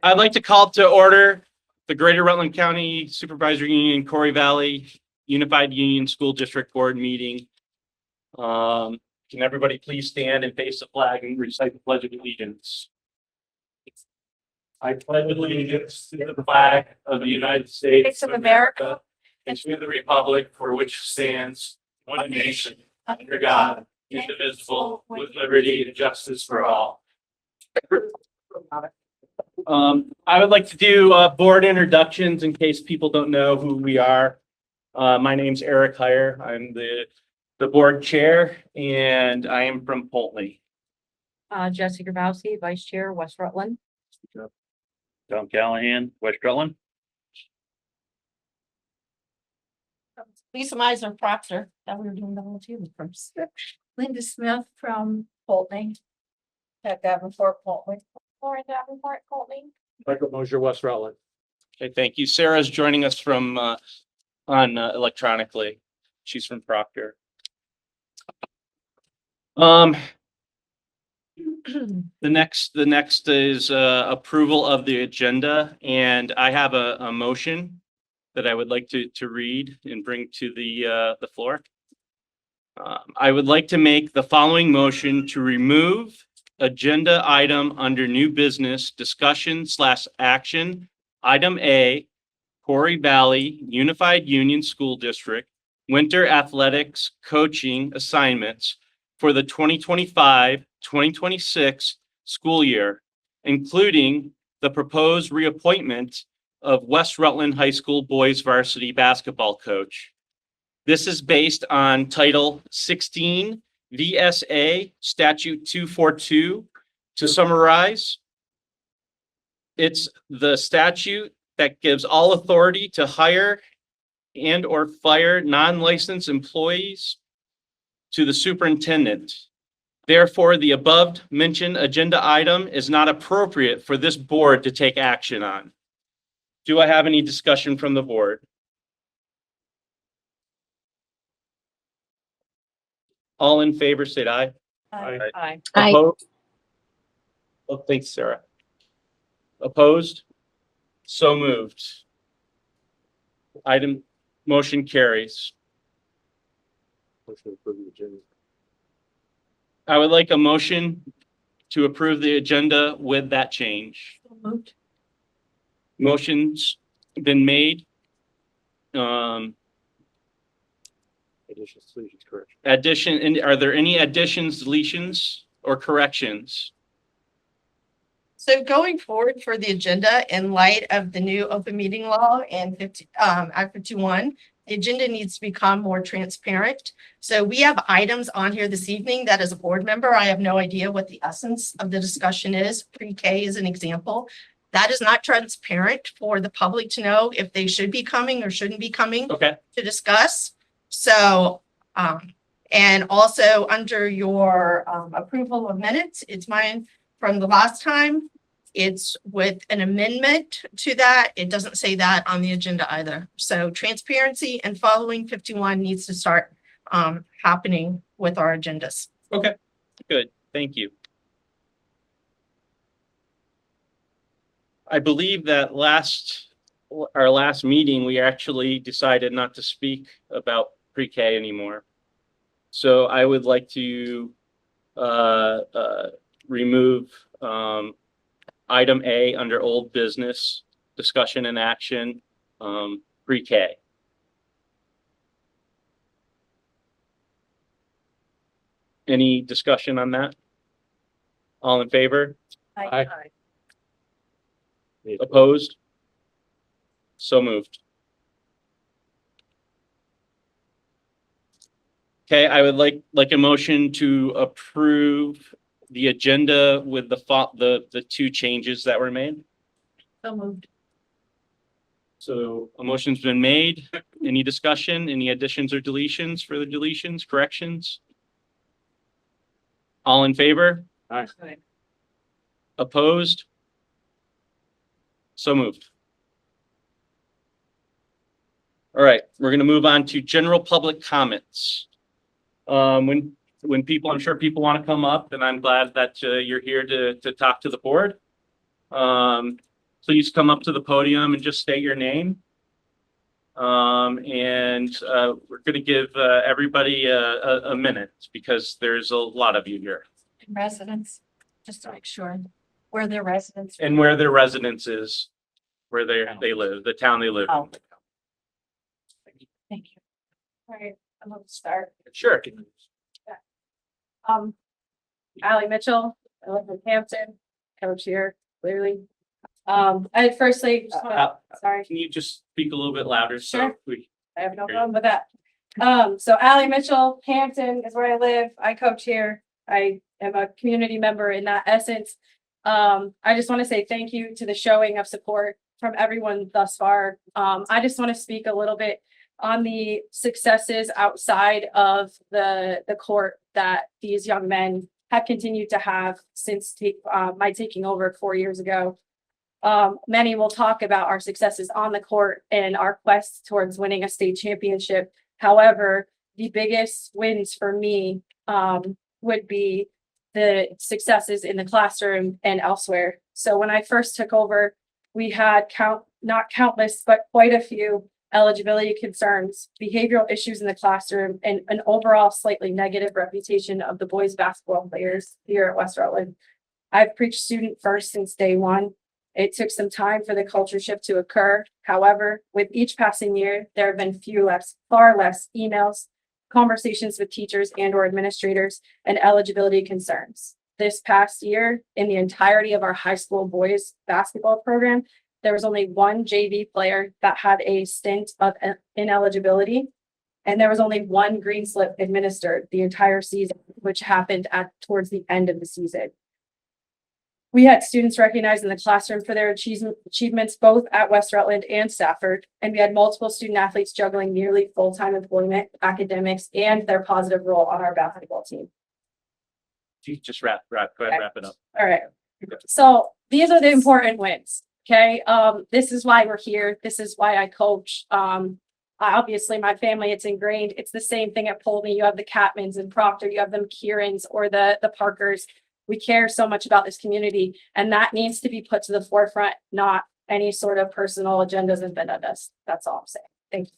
I'd like to call to order the Greater Rutland County Supervisory Union Corey Valley Unified Union School District Board meeting. Can everybody please stand and face the flag and recite the Pledge of Allegiance? I pledge allegiance to the flag of the United States of America and to the republic for which stands one nation under God, indivisible, with liberty and justice for all. I would like to do board introductions in case people don't know who we are. My name's Eric Heyer. I'm the board chair, and I am from Polteny. Jesse Grabowski, Vice Chair, West Rutland. Tom Callahan, West Rutland. Lisa Meisner, Proctor. That we were doing the whole team first. Linda Smith from Polteny. Pat Davenport, Polteny. Lauren Davenport, Colby. Michael Mosier, West Rutland. Okay, thank you. Sarah's joining us from electronically. She's from Proctor. The next is approval of the agenda, and I have a motion that I would like to read and bring to the floor. I would like to make the following motion to remove agenda item under new business discussion/action. Item A, Corey Valley Unified Union School District Winter Athletics Coaching Assignments for the 2025-2026 school year, including the proposed reappointment of West Rutland High School boys varsity basketball coach. This is based on Title 16 VSA Statute 242. To summarize, it's the statute that gives all authority to hire and or fire non-licensed employees to the superintendent. Therefore, the above mentioned agenda item is not appropriate for this board to take action on. Do I have any discussion from the board? All in favor, say aye. Aye. Opposed? Oh, thanks, Sarah. Opposed? So moved. Motion carries. Motion to approve the agenda. I would like a motion to approve the agenda with that change. Moved. Motion's been made. Additions, deletions, corrections. And are there any additions, deletions, or corrections? So going forward for the agenda, in light of the new open meeting law and Act 51, the agenda needs to become more transparent. So we have items on here this evening that as a board member, I have no idea what the essence of the discussion is. Pre-K is an example. That is not transparent for the public to know if they should be coming or shouldn't be coming Okay, to discuss. So, and also under your approval of minutes, it's mine from the last time. It's with an amendment to that. It doesn't say that on the agenda either. So transparency and following 51 needs to start happening with our agendas. okay, good, thank you. I believe that our last meeting, we actually decided not to speak about pre-K anymore. So I would like to remove item A under old business, discussion and action, pre-K. Any discussion on that? All in favor? Aye. Opposed? So moved. Okay, I would like a motion to approve the agenda with the two changes that were made. So moved. So a motion's been made. Any discussion? Any additions or deletions for the deletions, corrections? All in favor? Aye. Opposed? So moved. All right, we're going to move on to general public comments. When when people, I'm sure people want to come up, and I'm glad that you're here to talk to the board. Please come up to the podium and just state your name. We're going to give everybody a minute because there's a lot of you here, Residents, just to make sure where their residents. and where their residence is, where they live, the town they live in. Oh. Thank you. All right, I'm gonna start. Sure. Ally Mitchell, I live in Hampton, coach here, clearly. I firstly, just wanna- sorry. Can you just speak a little bit louder? So Sure. we I have no problem with that. So Ally Mitchell, Hampton is where I live. I coach here. I am a community member in that essence. I just want to say thank you to the showing of support from everyone thus far. I just want to speak a little bit on the successes outside of the court that these young men have continued to have since my taking over 4 years ago. Many will talk about our successes on the court and our quest towards winning a state championship. However, the biggest wins for me would be the successes in the classroom and elsewhere. So when I first took over, we had not countless, but quite a few eligibility concerns, behavioral issues in the classroom, and an overall slightly negative reputation of the boys basketball players here at West Rutland. I've preached student first since day one. It took some time for the culture shift to occur. However, with each passing year, there have been far less emails, conversations with teachers and or administrators, and eligibility concerns. This past year, in the entirety of our high school boys basketball program, there was only one JV player that had a stint of ineligibility, and there was only one green slip administered the entire season, which happened towards the end of the season. We had students recognized in the classroom for their achievements both at West Rutland and Stafford, and we had multiple student athletes juggling nearly full-time employment, academics, and their positive role on our basketball team. you just go ahead, wrap it up. All right. So these are the important wins. Okay. This is why we're here. This is why I coach. Obviously my family, it's ingrained. It's the same thing at Polney. You have the Catmans and Proctor, you have them Kierans or the Parkers. We care so much about this community, and that needs to be put to the forefront, not any sort of personal agendas and vendettas. That's all I'm saying. Thank you.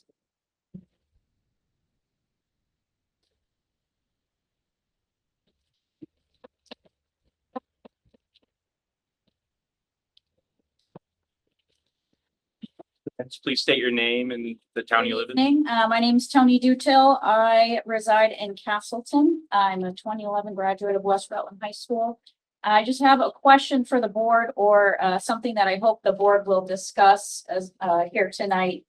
Please state your name and the town you live in. Evening. My name's Tony Dutil. I reside in Castleton. I'm a 2011 graduate of West Rutland High School. I just have a question for the board or something that I hope the board will discuss as here tonight.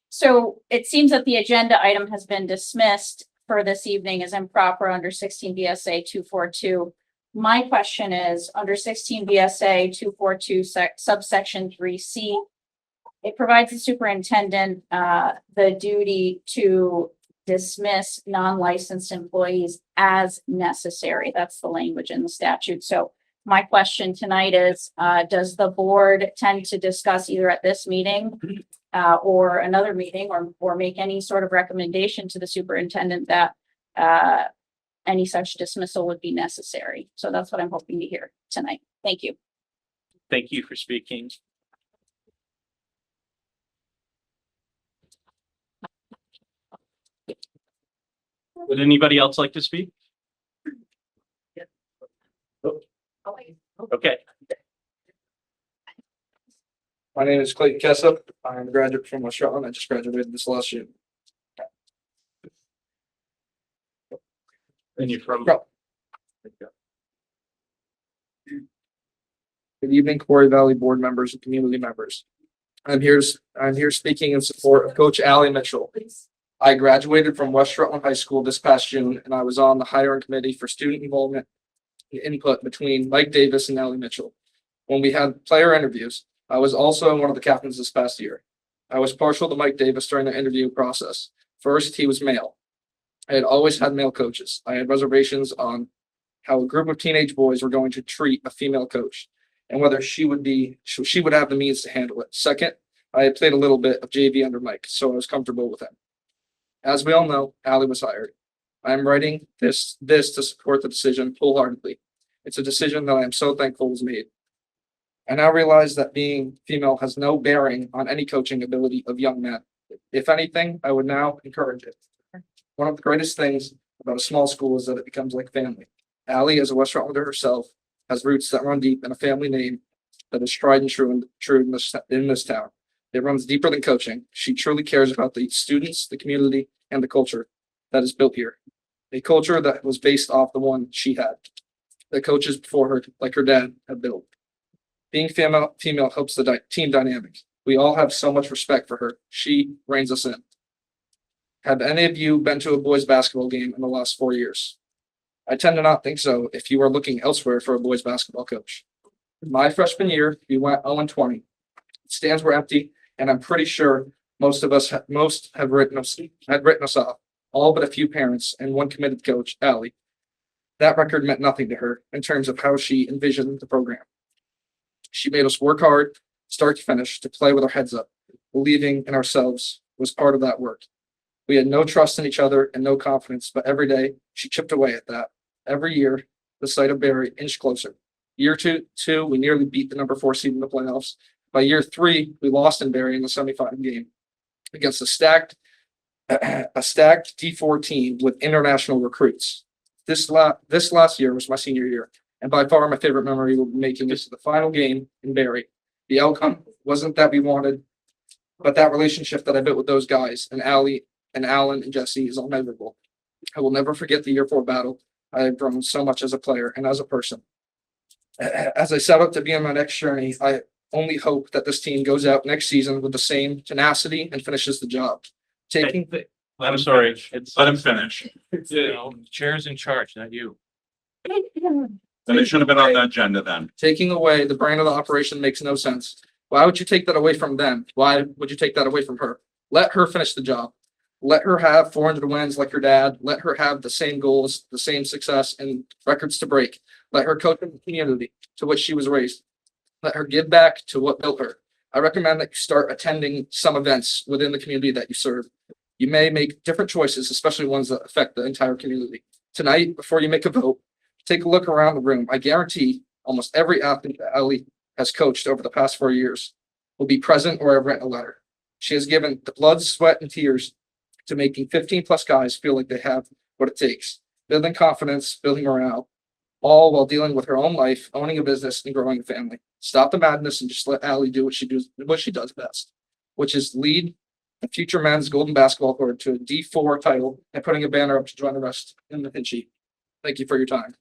So it seems that the agenda item has been dismissed for this evening as improper under 16 VSA 242. My question is under 16 VSA 242 subsection 3C. It provides the superintendent the duty to dismiss non-licensed employees as necessary. That's the language in the statute. So my question tonight is, does the board tend to discuss either at this meeting or another meeting or make any sort of recommendation to the superintendent that any such dismissal would be necessary? So that's what I'm hoping to hear tonight. Thank you. Thank you for speaking. Would anybody else like to speak? Okay, My name is Clayton Kessup. I'm a graduate from West Rutland. I just graduated this last year. and you're from. Good evening, Corey Valley board members and community members. I'm here speaking in support of Coach Ally Mitchell. I graduated from West Rutland High School this past June, and I was on the hiring committee for student involvement and input between Mike Davis and Ally Mitchell. When we had player interviews, I was also one of the captains this past year. I was partial to Mike Davis during the interview process. First, he was male. I had always had male coaches. I had reservations on how a group of teenage boys were going to treat a female coach and whether she would have the means to handle it. Second, I had played a little bit of JV under Mike, so I was comfortable with him. As we all know, Ally was hired. I am writing this to support the decision wholeheartedly. It's a decision that I am so thankful was made. I now realize that being female has no bearing on any coaching ability of young men. If anything, I would now encourage it. One of the greatest things about a small school is that it becomes like family. Allie, as a West Rutlander herself, has roots that run deep in a family name that is tried and true in this town. It runs deeper than coaching. She truly cares about the students, the community, and the culture that is built here. A culture that was based off the one she had. The coaches before her, like her dad, had built. Being female helps the team dynamic. We all have so much respect for her. She reins us in. Have any of you been to a boys basketball game in the last 4 years? I tend to not think so if you are looking elsewhere for a boys basketball coach. My freshman year, we went 0-20. Stands were empty, and I'm pretty sure most had written us off, all but a few parents and one committed coach, Allie. That record meant nothing to her in terms of how she envisioned the program. She made us work hard, start to finish, to play with our heads up. Believing in ourselves was part of that work. We had no trust in each other and no confidence, but every day she chipped away at that. Every year, the sight of Barry inched closer. Year two, we nearly beat the number 4 seed in the playoffs. By year 3, we lost in Barry in the semifinal game against a stacked D4 team with international recruits. This last year was my senior year, and by far my favorite memory will be making it to the final game in Barry. The outcome wasn't that we wanted, but that relationship that I built with those guys and Allie and Alan and Jesse is unmeasurable. I will never forget the year 4 battle. I have grown so much as a player and as a person. As I set out to be on my next journey, I only hope that this team goes out next season with the same tenacity and finishes the job. I'm sorry. Let him finish. Chair's in charge, not you. Then it should have been on the agenda then. Taking away the brain of the operation makes no sense. Why would you take that away from them? Why would you take that away from her? Let her finish the job. Let her have 400 wins like her dad. Let her have the same goals, the same success, and records to break. Let her coach in the community to which she was raised. Let her give back to what built her. I recommend that you start attending some events within the community that you serve. You may make different choices, especially ones that affect the entire community. Tonight, before you make a vote, take a look around the room. I guarantee almost every athlete that Allie has coached over the past 4 years will be present or have written a letter. She has given the blood, sweat, and tears to making 15 plus guys feel like they have what it takes, building confidence, building morale, all while dealing with her own life, owning a business, and growing a family. Stop the madness and just let Allie do what she does best, which is lead the future men's golden basketball court to a D4 title and putting a banner up to join the rest in the Hinchy. Thank you for your time.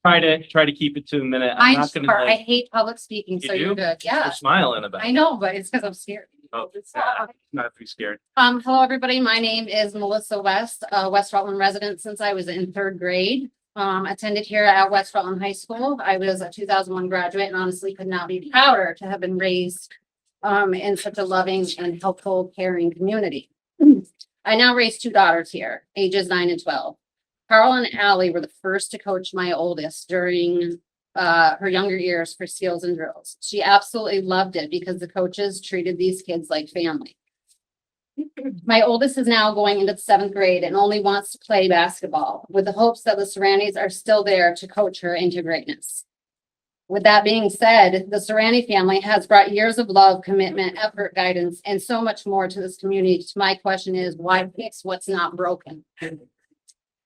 Try to keep it to a minute. I'm not gonna I like, hate public speaking, so You you're do? good. you're Yeah, smiling about I it. know, but it's because I'm scared. Oh, not be scared. Hello, everybody. My name is Melissa West, a West Rutland resident since I was in 3rd grade. Attended here at West Rutland High School. I was a 2001 graduate and honestly could not be prouder to have been raised in such a loving and helpful, caring community. I now raise 2 daughters here, ages 9 and 12. Carl and Allie were the first to coach my oldest during her younger years for skills and drills. She absolutely loved it because the coaches treated these kids like family. My oldest is now going into the 7th grade and only wants to play basketball with the hopes that the Serranis are still there to coach her into greatness. With that being said, the Serrani family has brought years of love, commitment, effort, guidance, and so much more to this community. My question is, why fix what's not broken?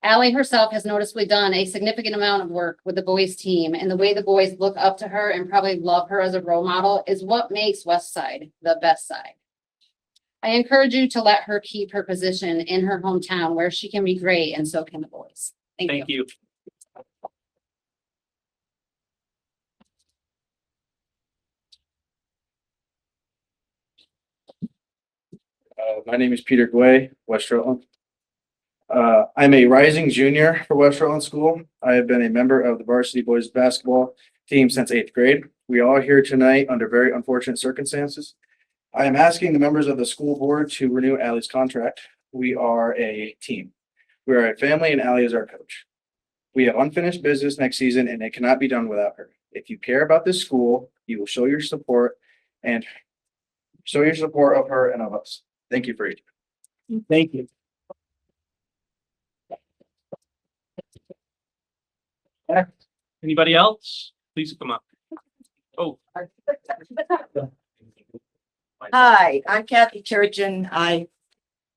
Allie herself has noticeably done a significant amount of work with the boys team, and the way the boys look up to her and probably love her as a role model is what makes West Side the best side. I encourage you to let her keep her position in her hometown where she can be great and so can the boys. Thank you. Thank you. My name is Peter Gway, West Rutland. I'm a rising junior for West Rutland School. I have been a member of the varsity boys basketball team since 8th grade. We are here tonight under very unfortunate circumstances. I am asking the members of the school board to renew Allie's contract. We are a team. We are a family and Allie is our coach. We have unfinished business next season and it cannot be done without her. If you care about this school, you will show your support and show your support of her and of us. Thank you for your time. Thank you. Anybody else? Please come up. Oh. Hi, I'm Kathy Turgeon. I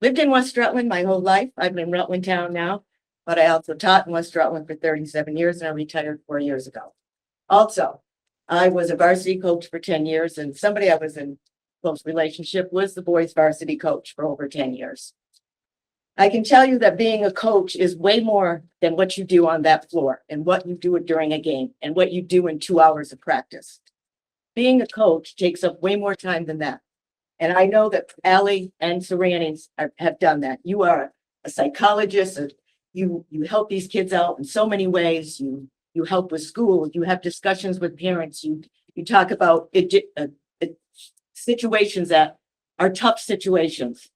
lived in West Rutland my whole life. I've been in Rutland town now, but I also taught in West Rutland for 37 years and I retired 4 years ago. Also, I was a varsity coach for 10 years and somebody I was in close relationship was the boys varsity coach for over 10 years. I can tell you that being a coach is way more than what you do on that floor and what you do during a game and what you do in 2 hours of practice. Being a coach takes up way more time than that. And I know that Allie and Serranis have done that. You are a psychologist. You help these kids out in so many ways. You help with school. You have discussions with parents. You talk about situations that are tough situations.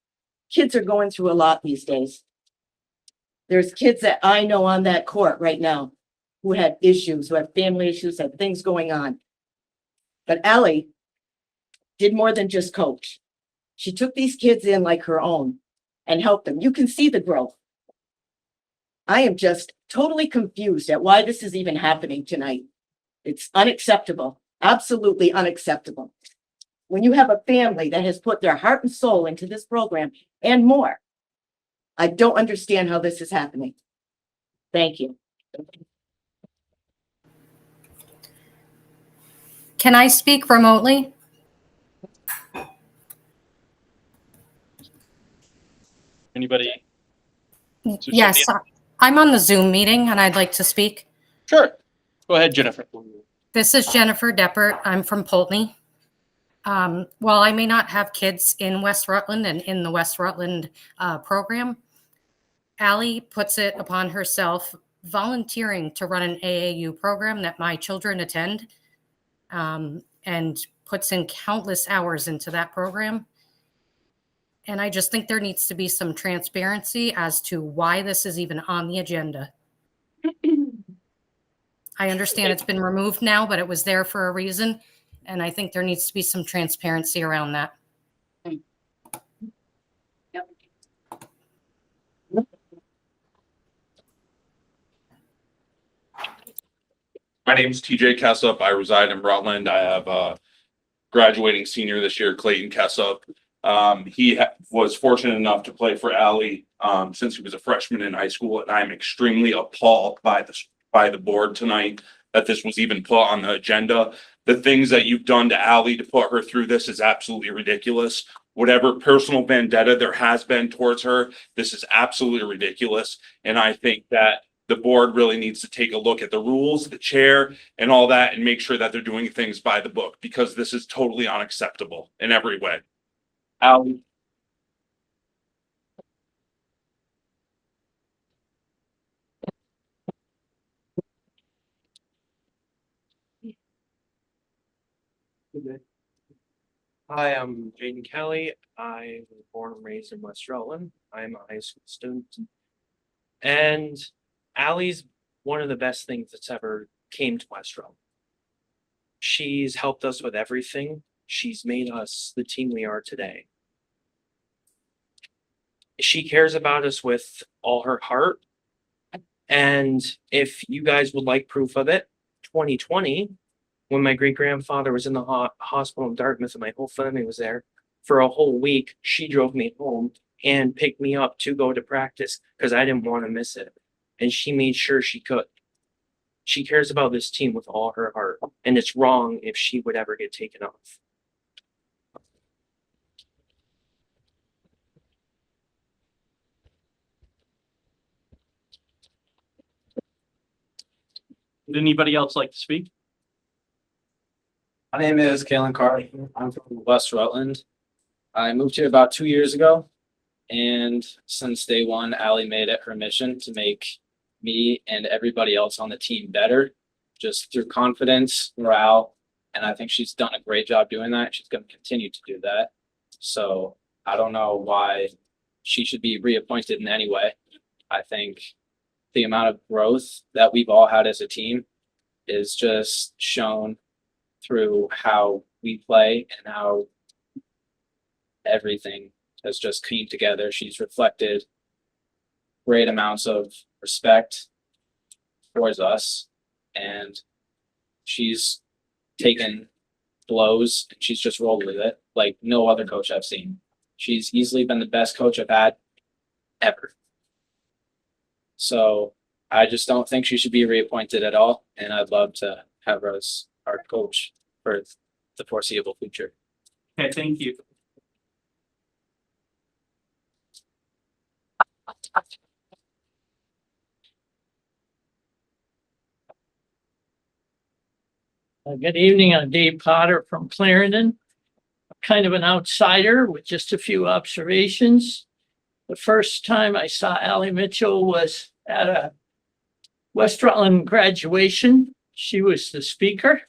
Kids are going through a lot these days. There's kids that I know on that court right now who had issues, who have family issues, have things going on. But Allie did more than just coach. She took these kids in like her own and helped them. You can see the growth. I am just totally confused at why this is even happening tonight. It's unacceptable, absolutely unacceptable. When you have a family that has put their heart and soul into this program and more, I don't understand how this is happening. Thank you. Can I speak remotely? Anybody? Yes, I'm on the Zoom meeting and I'd like to speak. Sure. Go ahead, Jennifer. This is Jennifer Deppert. I'm from Poultney. While I may not have kids in West Rutland and in the West Rutland program, Allie puts it upon herself volunteering to run an AAU program that my children attend, and puts in countless hours into that program. And I just think there needs to be some transparency as to why this is even on the agenda. I understand it's been removed now, but it was there for a reason. And I think there needs to be some transparency around that. My name is TJ Kessup. I reside in Rutland. I have a graduating senior this year, Clayton Kessup. He was fortunate enough to play for Allie since he was a freshman in high school, and I'm extremely appalled by the board tonight that this was even put on the agenda. The things that you've done to Allie to put her through this is absolutely ridiculous. Whatever personal vendetta there has been towards her, this is absolutely ridiculous. And I think that the board really needs to take a look at the rules, the chair, and all that, and make sure that they're doing things by the book, because this is totally unacceptable in every way. Allie. Hi, I'm Jaden Kelly. I was born and raised in West Rutland. I'm a high school student. And Allie's one of the best things that's ever came to West Rutland. She's helped us with everything. She's made us the team we are today. She cares about us with all her heart. And if you guys would like proof of it, 2020, when my great-grandfather was in the hospital in Dartmouth and my whole family was there for a whole week, she drove me home and picked me up to go to practice because I didn't want to miss it. And she made sure she could. She cares about this team with all her heart, and it's wrong if she would ever get taken off. Would anybody else like to speak? My name is Kalen Carter. I'm from West Rutland. I moved here about 2 years ago. And since day one, Allie made it her mission to make me and everybody else on the team better, just through confidence, morale. And I think she's done a great job doing that. She's going to continue to do that. So I don't know why she should be reappointed in any way. I think the amount of growth that we've all had as a team is just shown through how we play and how everything has just came together. She's reflected great amounts of respect towards us, and she's taken blows and she's just rolled with it like no other coach I've seen. She's easily been the best coach I've had ever. So I just don't think she should be reappointed at all, and I'd love to have her as our coach for the foreseeable future. Okay, thank you. Good evening, I'm Dave Potter from Clarendon. Kind of an outsider with just a few observations. The first time I saw Ally Mitchell was at a West Rutland graduation. She was the speaker.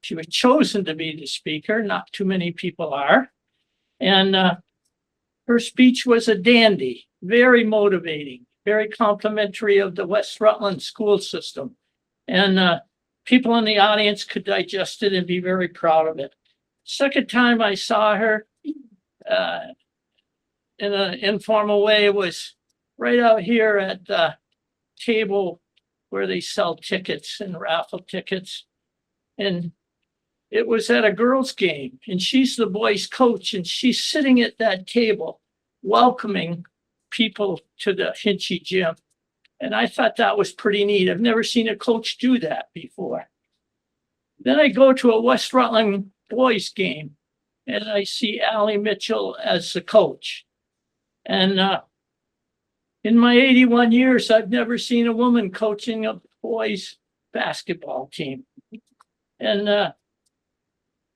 She was chosen to be the speaker. Not too many people are. And her speech was a dandy, very motivating, very complimentary of the West Rutland school system. And people in the audience could digest it and be very proud of it. Second time I saw her in an informal way was right out here at the table where they sell tickets and raffle tickets. And it was at a girls' game, and she's the boys' coach, and she's sitting at that table welcoming people to the Hinchy gym. And I thought that was pretty neat. I've never seen a coach do that before. Then I go to a West Rutland boys game and I see Ally Mitchell as the coach. And in my 81 years, I've never seen a woman coaching a boys basketball team. And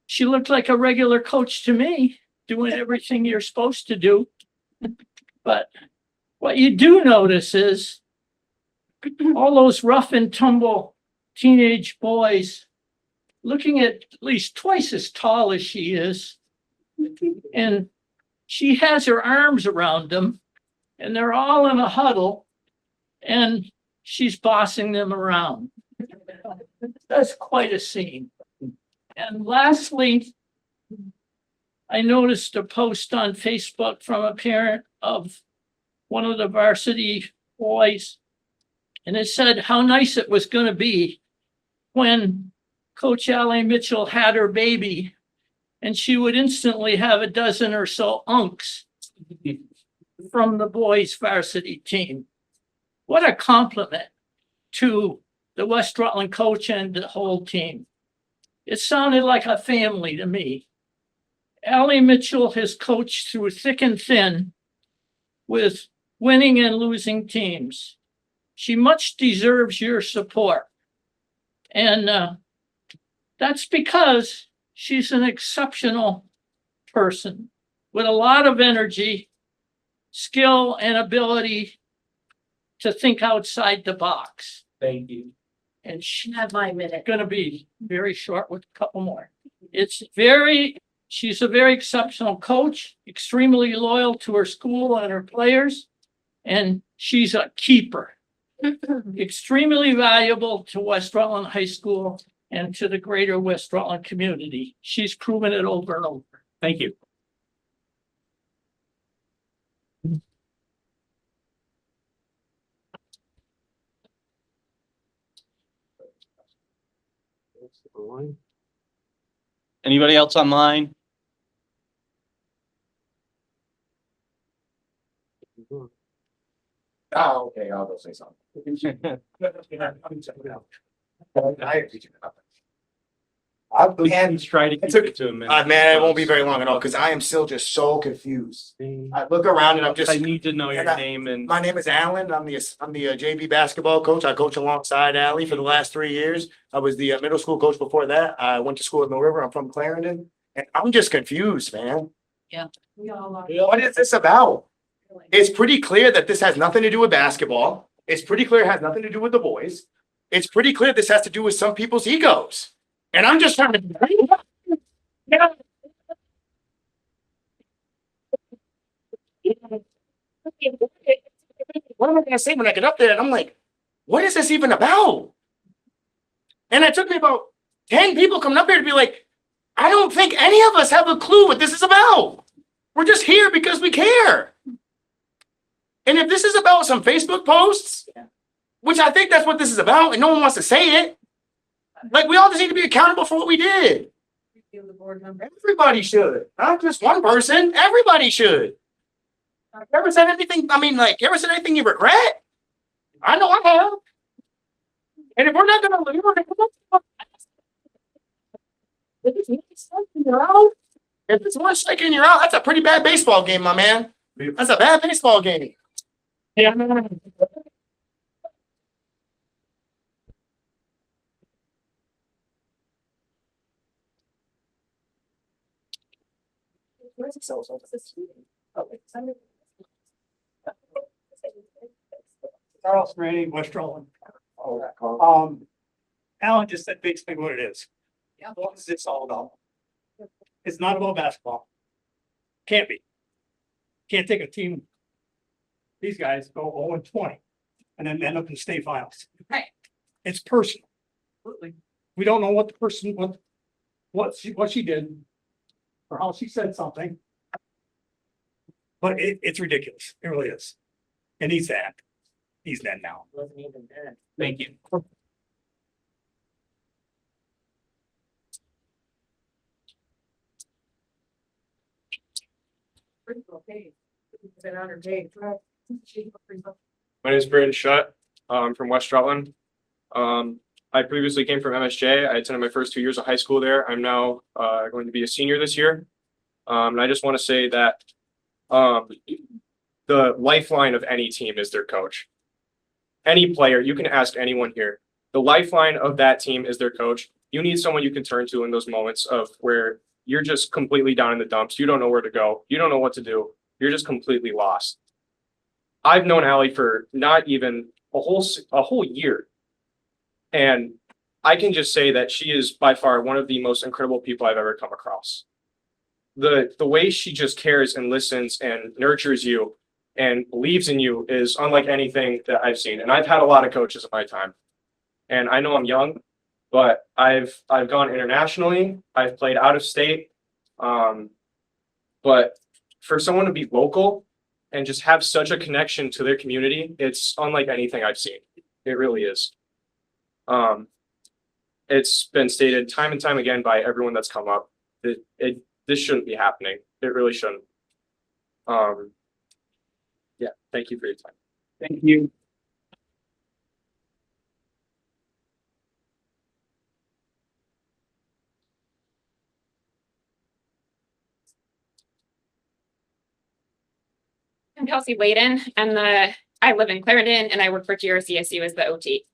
she looked like a regular coach to me, doing everything you're supposed to do. But what you do notice is all those rough and tumble teenage boys looking at least twice as tall as she is. And she has her arms around them and they're all in a huddle and she's bossing them around. That's quite a scene. And lastly, I noticed a post on Facebook from a parent of one of the varsity boys. And it said how nice it was going to be when Coach Ally Mitchell had her baby and she would instantly have a dozen or so unks from the boys varsity team. What a compliment to the West Rutland coach and the whole team. It sounded like a family to me. Ally Mitchell has coached through thick and thin with winning and losing teams. She much deserves your support. And that's because she's an exceptional person with a lot of energy, skill, and ability to think outside the box. Thank you. And she had my minute. Going to be very short with a couple more. She's a very exceptional coach, extremely loyal to her school and her players, and she's a keeper. Extremely valuable to West Rutland High School and to the greater West Rutland community. She's proven it over and over. Thank you. Anybody else online? Oh, okay, I'll go say something. Please try to keep it to a minute. Man, it won't be very long at all, because I am still just so confused. I look around and I'm just, I need to know your name and. my name is Alan. I'm the JV basketball coach. I coach alongside Allie for the last 3 years. I was the middle school coach before that. I went to school at Mill River. I'm from Clarendon. And I'm just confused, man. We all are. What is this about? It's pretty clear that this has nothing to do with basketball. It's pretty clear it has nothing to do with the boys. It's pretty clear this has to do with some people's egos. And I'm just trying to. What am I gonna say when I get up there? And I'm like, what is this even about? And it took me about 10 people coming up here to be like, I don't think any of us have a clue what this is about. We're just here because we care. And if this is about some Facebook posts, which I think that's what this is about, and no one wants to say it, like, we all just need to be accountable for what we did. Everybody should, not just one person. Everybody should. Ever said anything? I mean, like, ever said anything you regret? I know I have. And if we're not gonna leave, if it's one strike and you're out, if it's one strike and you're out, that's a pretty bad baseball game, my man. That's a bad baseball game. Yeah. Charles Randy, West Rutland. Alan just said basically what it is. What is this all about? It's not about basketball. Can't be. Can't take a team. These guys go 0-20 and then end up in state finals. Right. It's personal. We don't know what the person, what she did or how she said something. But it's ridiculous. It really is. And he's that. He's dead now. Thank you. My name is Brandon Shutt. I'm from West Rutland. I previously came from MSJ. I attended my first 2 years of high school there. I'm now going to be a senior this year. And I just want to say that the lifeline of any team is their coach. Any player, you can ask anyone here. The lifeline of that team is their coach. You need someone you can turn to in those moments of where you're just completely down in the dumps. You don't know where to go. You don't know what to do. You're just completely lost. I've known Allie for not even a whole year. And I can just say that she is by far one of the most incredible people I've ever come across. The way she just cares and listens and nurtures you and believes in you is unlike anything that I've seen. And I've had a lot of coaches in my time. And I know I'm young, but I've gone internationally. I've played out of state. But for someone to be local and just have such a connection to their community, it's unlike anything I've seen. It really is. It's been stated time and time again by everyone that's come up that this shouldn't be happening. It really shouldn't. Yeah, thank you for your time. Thank you. I'm Kelsey Layden, and I live in Clarendon, and I work for GRCSU as the OT.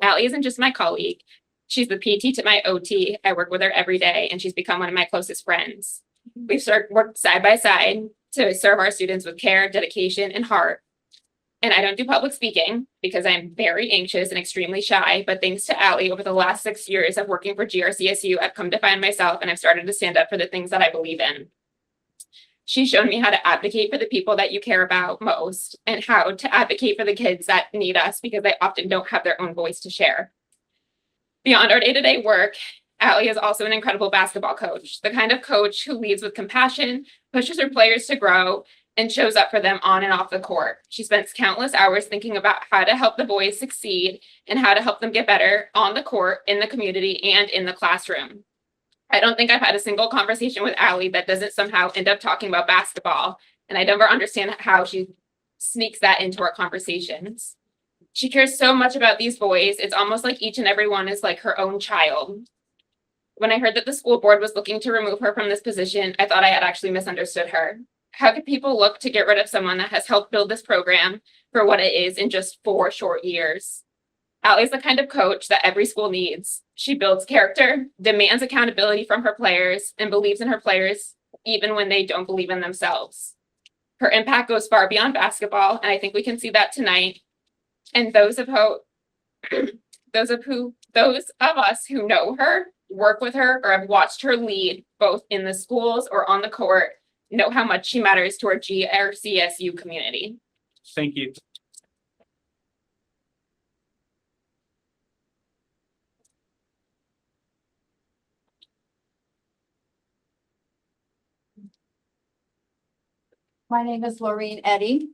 Allie isn't just my colleague. She's the PT to my OT. I work with her every day, and she's become one of my closest friends. We've worked side by side to serve our students with care, dedication, and heart. And I don't do public speaking because I'm very anxious and extremely shy, but thanks to Allie, over the last 6 years of working for GRCSU, I've come to find myself, and I've started to stand up for the things that I believe in. She's shown me how to advocate for the people that you care about most and how to advocate for the kids that need us because they often don't have their own voice to share. Beyond our day-to-day work, Allie is also an incredible basketball coach, the kind of coach who leads with compassion, pushes her players to grow, and shows up for them on and off the court. She spends countless hours thinking about how to help the boys succeed and how to help them get better on the court, in the community, and in the classroom. I don't think I've had a single conversation with Allie that doesn't somehow end up talking about basketball, and I never understand how she sneaks that into our conversations. She cares so much about these boys. It's almost like each and every one is like her own child. When I heard that the school board was looking to remove her from this position, I thought I had actually misunderstood her. How could people look to get rid of someone that has helped build this program for what it is in just 4 short years? Allie's the kind of coach that every school needs. She builds character, demands accountability from her players, and believes in her players even when they don't believe in themselves. Her impact goes far beyond basketball, and I think we can see that tonight. And those of us who know her, work with her, or have watched her lead both in the schools or on the court know how much she matters to our GRCSU community. Thank you. My name is Laureen Eddy.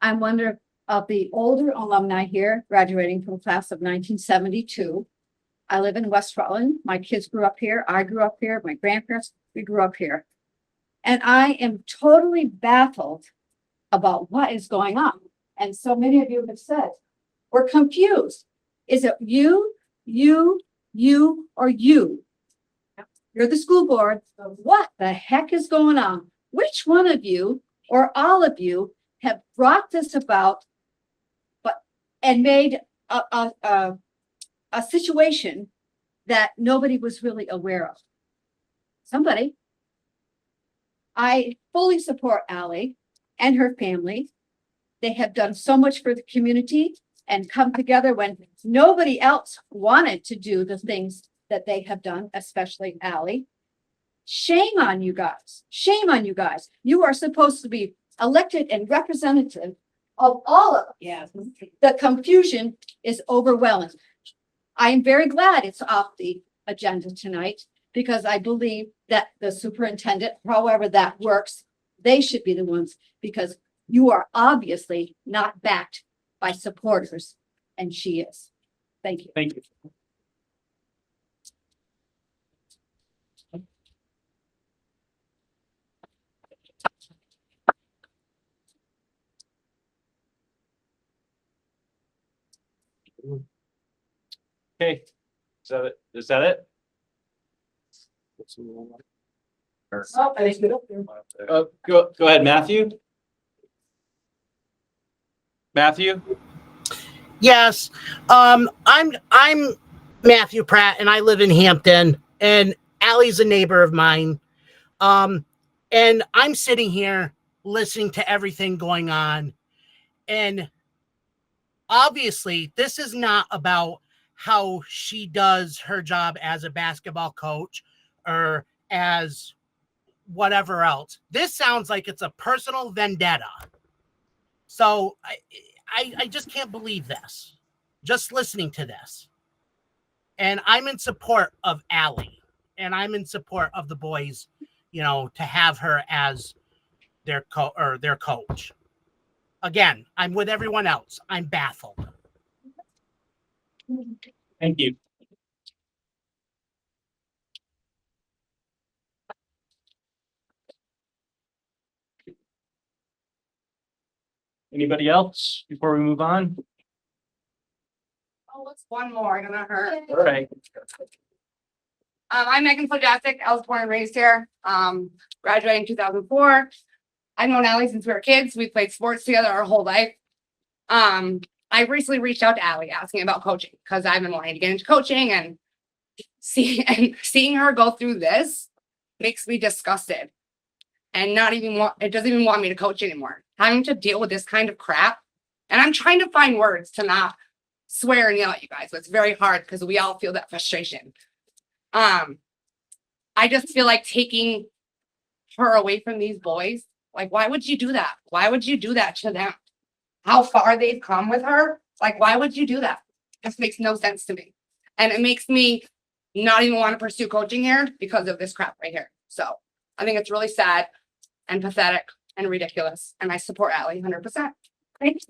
I'm one of the older alumni here, graduating from class of 1972. I live in West Rutland. My kids grew up here. I grew up here. My grandparents, we grew up here. And I am totally baffled about what is going on. And so many of you have said, we're confused. Is it you, or you? You're the school board. What the heck is going on? Which one of you or all of you have brought this about and made a situation that nobody was really aware of? Somebody. I fully support Ally and her family. They have done so much for the community and come together when nobody else wanted to do the things that they have done, especially Ally. Shame on you guys. Shame on you guys. You are supposed to be elected and representative of all of us. Yes. The confusion is overwhelming. I am very glad it's off the agenda tonight because I believe that the superintendent, however that works, they should be the ones because you are obviously not backed by supporters, and she is. Thank you. Thank you. Okay, is that it? Is that it? Go ahead, Matthew. Matthew? Yes, I'm Matthew Pratt, and I live in Hampton, and Allie's a neighbor of mine. And I'm sitting here listening to everything going on, and obviously, this is not about how she does her job as a basketball coach or as whatever else. This sounds like it's a personal vendetta. So I just can't believe this, just listening to this. And I'm in support of Ally, and I'm in support of the boys, to have her as their coach. Again, I'm with everyone else. I'm baffled. Thank you. Anybody else before we move on? Oh, what's one more? Gonna hurt. All right. I'm Megan Flojasic. I was born and raised here. Graduated in 2004. I've known Ally since we were kids. We played sports together our whole life. I recently reached out to Ally asking about coaching because I've been wanting to get into coaching and seeing her go through this makes me disgusted and it doesn't even want me to coach anymore. Having to deal with this kind of crap. And I'm trying to find words to not swear and yell at you guys, but it's very hard because we all feel that frustration. I just feel like taking her away from these boys. Like, why would you do that? Why would you do that to them? How far they've come with her? Like, why would you do that? This makes no sense to me. And it makes me not even want to pursue coaching here because of this crap right here. So I think it's really sad and pathetic and ridiculous. And I support Ally 100%. Thank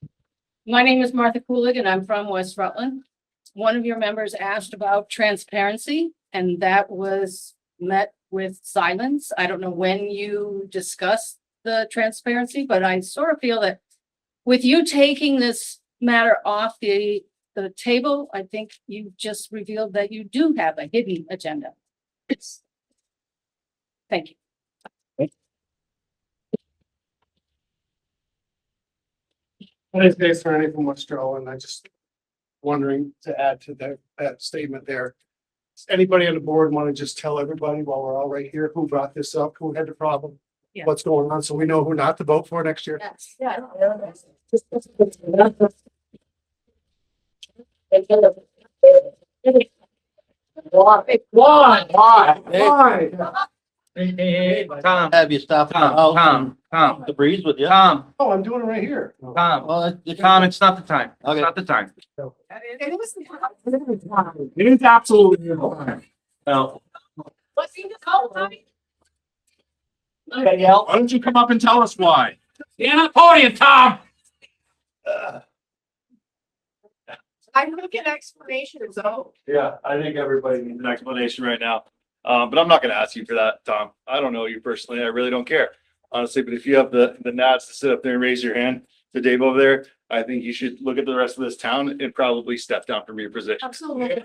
you. My name is Martha Coolidge, and I'm from West Rutland. One of your members asked about transparency, and that was met with silence. I don't know when you discussed the transparency, but I sort of feel that with you taking this matter off the table, I think you just revealed that you do have a hidden agenda. Thank you. My name is Dave Cerny from West Rutland, and I just wondering to add to that statement there. Does anybody on the board want to just tell everybody while we're all right here who brought this up, who had the problem, what's going on, so we know who not to vote for next year? Yes. Yeah. Why? Hey, Tom. Have you stop? Tom. The breeze with you. Tom, Oh, I'm doing it right here. Tom, Well, Tom, it's not the time. It's Okay. not the time. It is absolutely. No, Why don't you come up and tell us why? Stand up podium, Tom. I look at explanations, though. Yeah, I think everybody needs an explanation right now. But I'm not gonna ask you for that, Tom. I don't know you personally. I really don't care, honestly. But if you have the nuts to sit up there and raise your hand to Dave over there, I think you should look at the rest of this town and probably step down from your position. Absolutely.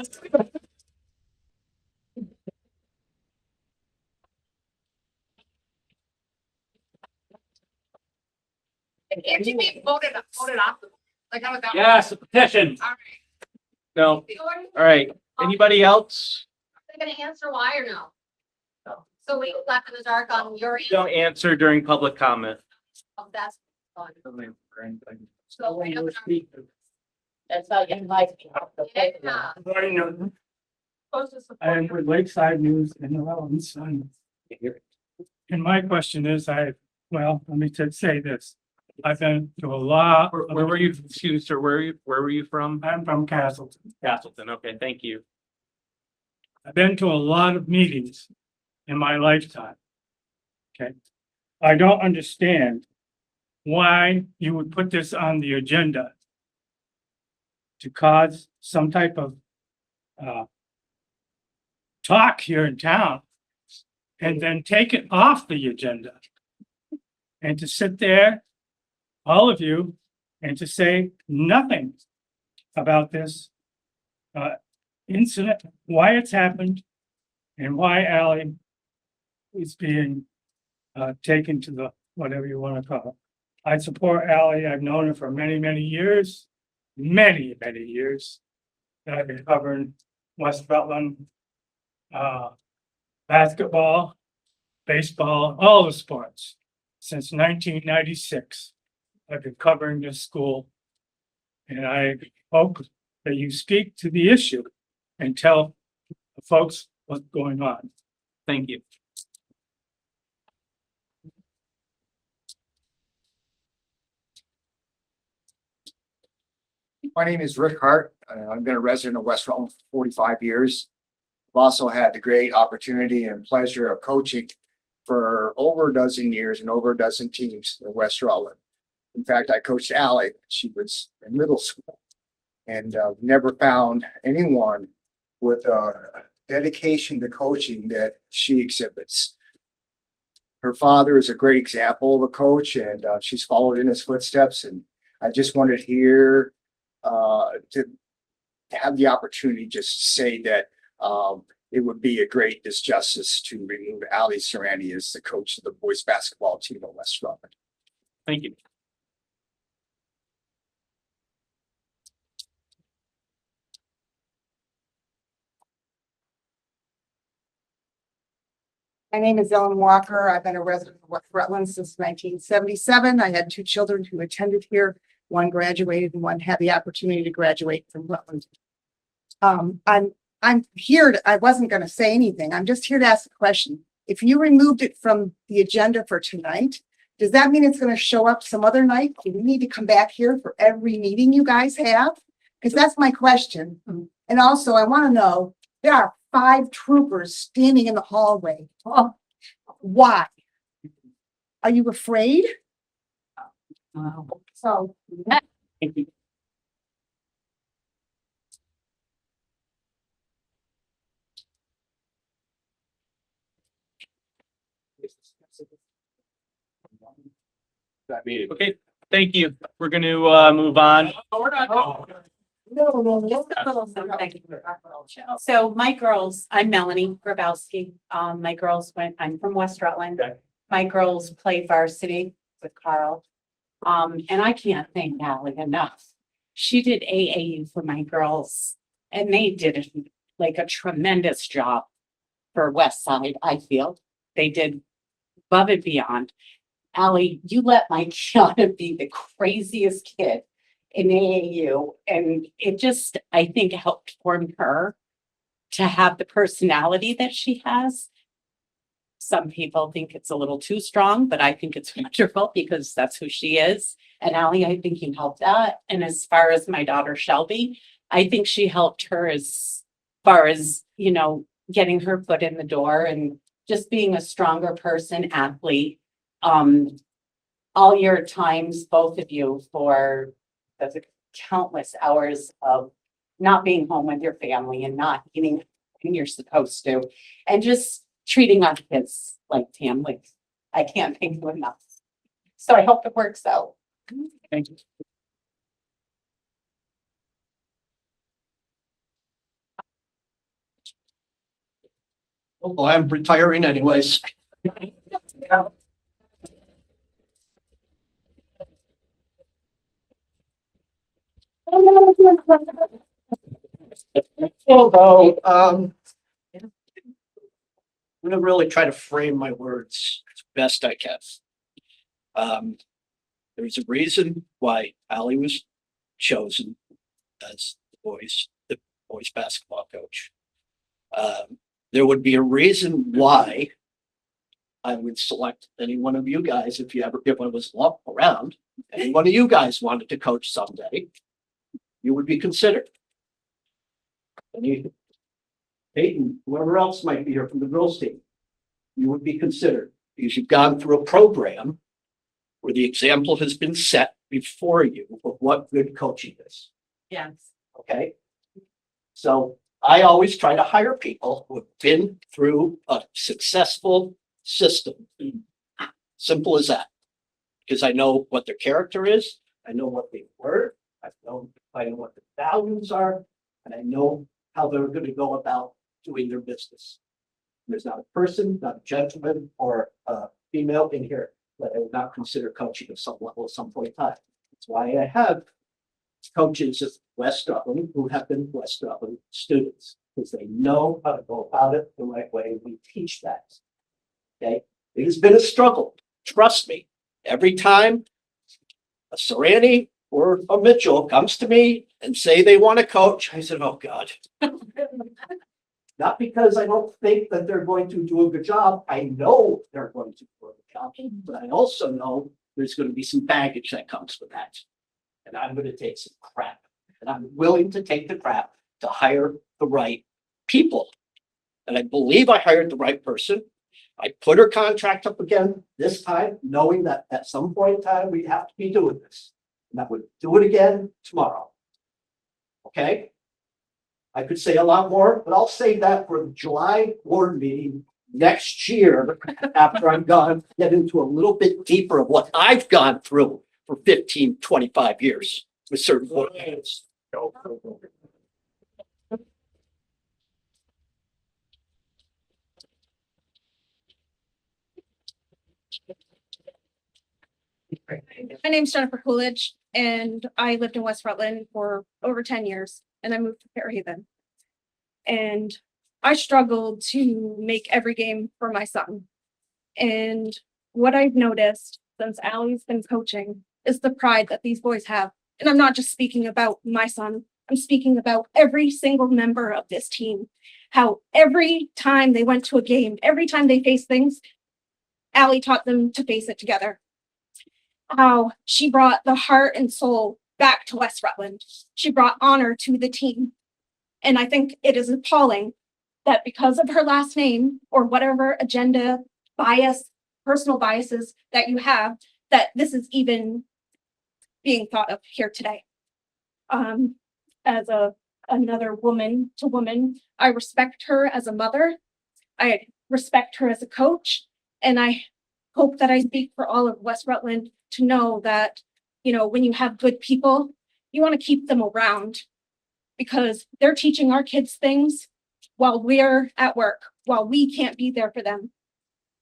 Can't you be voted off? Like how about? Yes, a petition. All right. No. All right. Anybody else? Are they gonna answer why or no? So we left in the dark on your answer. Don't answer during public comment. Oh, that's fun. That's how you invite me. Yeah. I am with Lakeside News in the Relevant Sun. And my question is, let me say this. I've been to a lot. Where were you? Excuse me, sir. Where were you from? I'm from Castleton. Castleton. Okay, thank you. I've been to a lot of meetings in my lifetime. Okay. I don't understand why you would put this on the agenda to cause some type of talk here in town and then take it off the agenda. And to sit there, all of you, and to say nothing about this incident, why it's happened, and why Ally is being taken to the, whatever you want to call it. I support Ally. I've known her for many, many years, many years. And I've been covering West Rutland basketball, baseball, all the sports since 1996. I've been covering this school. And I hope that you speak to the issue and tell the folks what's going on. Thank you. My name is Rick Hart. I've been a resident of West Rutland for 45 years. I've also had the great opportunity and pleasure of coaching for over a dozen years and over a dozen teams in West Rutland. In fact, I coached Ally when she was in middle school, and never found anyone with a dedication to coaching that she exhibits. Her father is a great example of a coach, and she's followed in his footsteps. And I just wanted here to have the opportunity just to say that it would be a great disjustice to remove Ally Serrani as the coach of the boys basketball team at West Rutland. Thank you. My name is Ellen Walker. I've been a resident of West Rutland since 1977. I had two children who attended here. One graduated and one had the opportunity to graduate from Rutland. I'm here I wasn't going to say anything. I'm just here to ask a question. If you removed it from the agenda for tonight, does that mean it's going to show up some other night? Do we need to come back here for every meeting you guys have? Because that's my question. And also I want to know, there are 5 troopers standing in the hallway. Oh, why? Are you afraid? So. Thank you. That meeting. Okay, thank you. We're going to move on. So my girls, I'm Melanie Grabowski. My girls I'm from West Rutland. My girls play varsity with Carl. And I can't thank Ally enough. She did AAU for my girls and they did like a tremendous job for West Side, I feel. They did above and beyond. Ally, you let my Kiana be the craziest kid in AAU, and it just, I think, helped form her to have the personality that she has. Some people think it's a little too strong, but I think it's wonderful because that's who she is. And Ally, I think you helped that. And as far as my daughter Shelby, I think she helped her as far as, getting her foot in the door and just being a stronger person, athlete. All your times, both of you, for the countless hours of not being home with your family and not eating when you're supposed to, and just treating our kids like family. I can't thank you enough. So I hope it works out. Thank you. Well, I'm retiring anyways. Although, I'm gonna really try to frame my words as best I can. There's a reason why Ally was chosen as the boys basketball coach. There would be a reason why I would select any one of you guys if I was around, any one of you guys wanted to coach someday, you would be considered. And Peyton, whoever else might be here from the girls team, you would be considered because you've gone through a program where the example has been set before you of what good coaching is. Yes. Okay. So I always try to hire people who have been through a successful system. Simple as that. Because I know what their character is, I know what they were, I know what the values are, and I know how they're going to go about doing their business. There's not a person, not a gentleman or a female in here that I would not consider coaching at some level at some point in time. That's why I have coaches at West Rutland who have been West Rutland students, because they know how to go about it the right way. We teach that. Okay. It has been a struggle. Trust me. Every time a Serrani or a Mitchell comes to me and say they want to coach, I said, oh God. Not because I don't think that they're going to do a good job. I know they're going to do a good job, but I also know there's going to be some baggage that comes with that. And I'm going to take some crap. And I'm willing to take the crap to hire the right people. And I believe I hired the right person. I put her contract up again this time, knowing that at some point in time, we'd have to be doing this. And I would do it again tomorrow. Okay? I could say a lot more, but I'll save that for the July board meeting next year after I'm gone, get into a little bit deeper of what I've gone through for 15, 25 years with certain board members. My name's Jennifer Coolidge, and I lived in West Rutland for over 10 years, and I moved to Fairhaven. And I struggled to make every game for my son. And what I've noticed since Allie's been coaching is the pride that these boys have. And I'm not just speaking about my son, I'm speaking about every single member of this team. How every time they went to a game, every time they faced things, Allie taught them to face it together. How she brought the heart and soul back to West Rutland. She brought honor to the team. And I think it is appalling that because of her last name or whatever agenda, bias, personal biases that you have, that this is even being thought of here today. As another woman to woman, I respect her as a mother. I respect her as a coach, and I hope that I speak for all of West Rutland to know that, you know, when you have good people, you want to keep them around because they're teaching our kids things while we're at work, while we can't be there for them.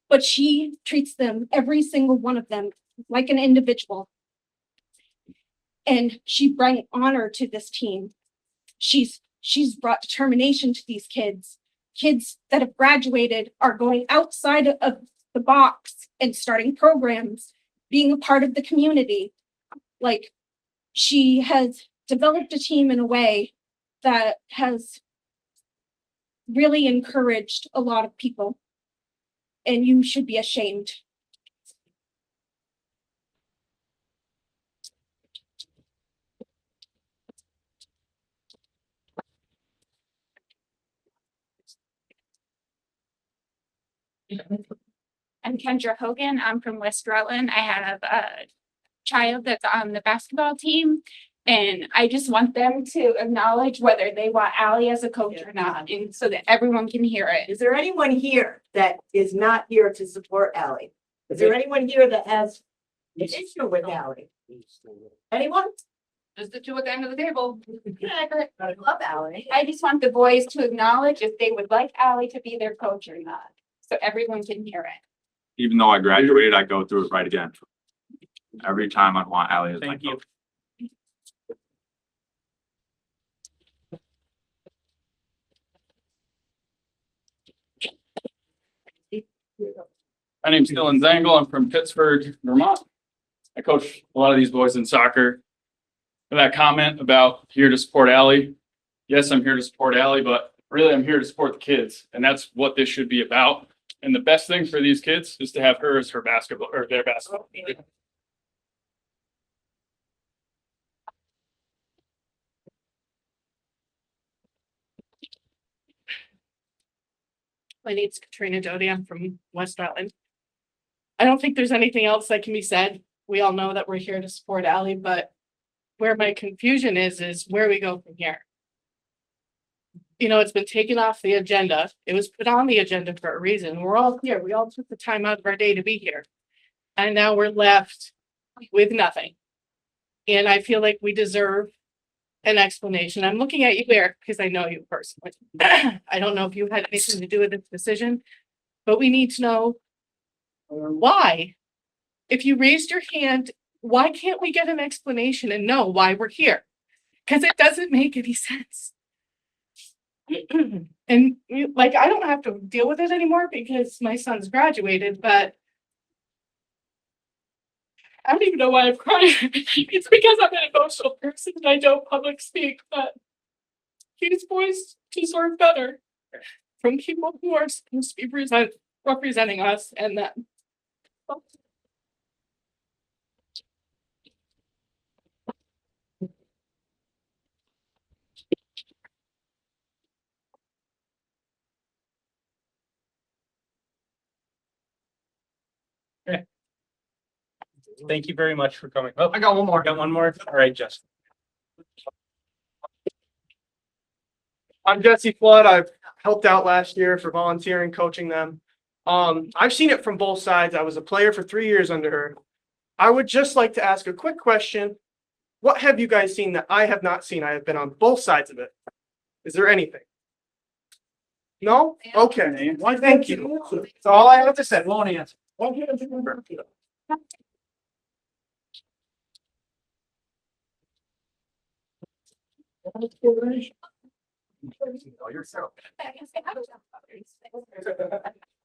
But she treats them, every single one of them, like an individual. And she brought honor to this team. She's brought determination to these kids. Kids that have graduated are going outside of the box and starting programs, being a part of the community. Like, she has developed a team in a way that has really encouraged a lot of people. And you should be ashamed. I'm Kendra Hogan. I'm from West Rutland. I have a child that's on the basketball team. And I just want them to acknowledge whether they want Allie as a coach or not, and so that everyone can hear it. Is there anyone here that is not here to support Ally? Is there anyone here that has an issue with Ally? Anyone? Just the two at the end of the table. I love Ally. I just want the boys to acknowledge if they would like Allie to be their coach or not, so everyone can hear it. Even though I graduated, I go through it right again. Every time I want Allie as my Thank you. coach. My name's Dylan Zangle. I'm from Pittsburgh, Vermont. I coach a lot of these boys in soccer. For that comment about here to support Allie, yes, I'm here to support Allie, but really I'm here to support the kids, and that's what this should be about. And the best thing for these kids is to have her as her basketball or their basketball. My name's Katrina Doty. I'm from West Rutland. I don't think there's anything else that can be said. We all know that we're here to support Ally, but where my confusion is where we go from here. You know, it's been taken off the agenda. It was put on the agenda for a reason. We're all here. We all took the time out of our day to be here. And now we're left with nothing. And I feel like we deserve an explanation. I'm looking at you, Eric, because I know you personally. I don't know if you had anything to do with this decision, but we need to know why. If you raised your hand, why can't we get an explanation and know why we're here? Because it doesn't make any sense. And like, I don't have to deal with it anymore because my son's graduated, but I don't even know why I'm crying. It's because I'm an emotional person and I don't public speak, but these boys deserve better from people who are supposed to be representing us and them. Thank you very much for coming. Oh, I got one more. got one more? All right, Justin. I'm Jesse Flood. I've helped out last year for volunteering, coaching them. I've seen it from both sides. I was a player for 3 years under her. I would just like to ask a quick question. What have you guys seen that I have not seen? I have been on both sides of it. Is there anything? No? Okay. Why, thank you. That's all I have to say. Won't answer.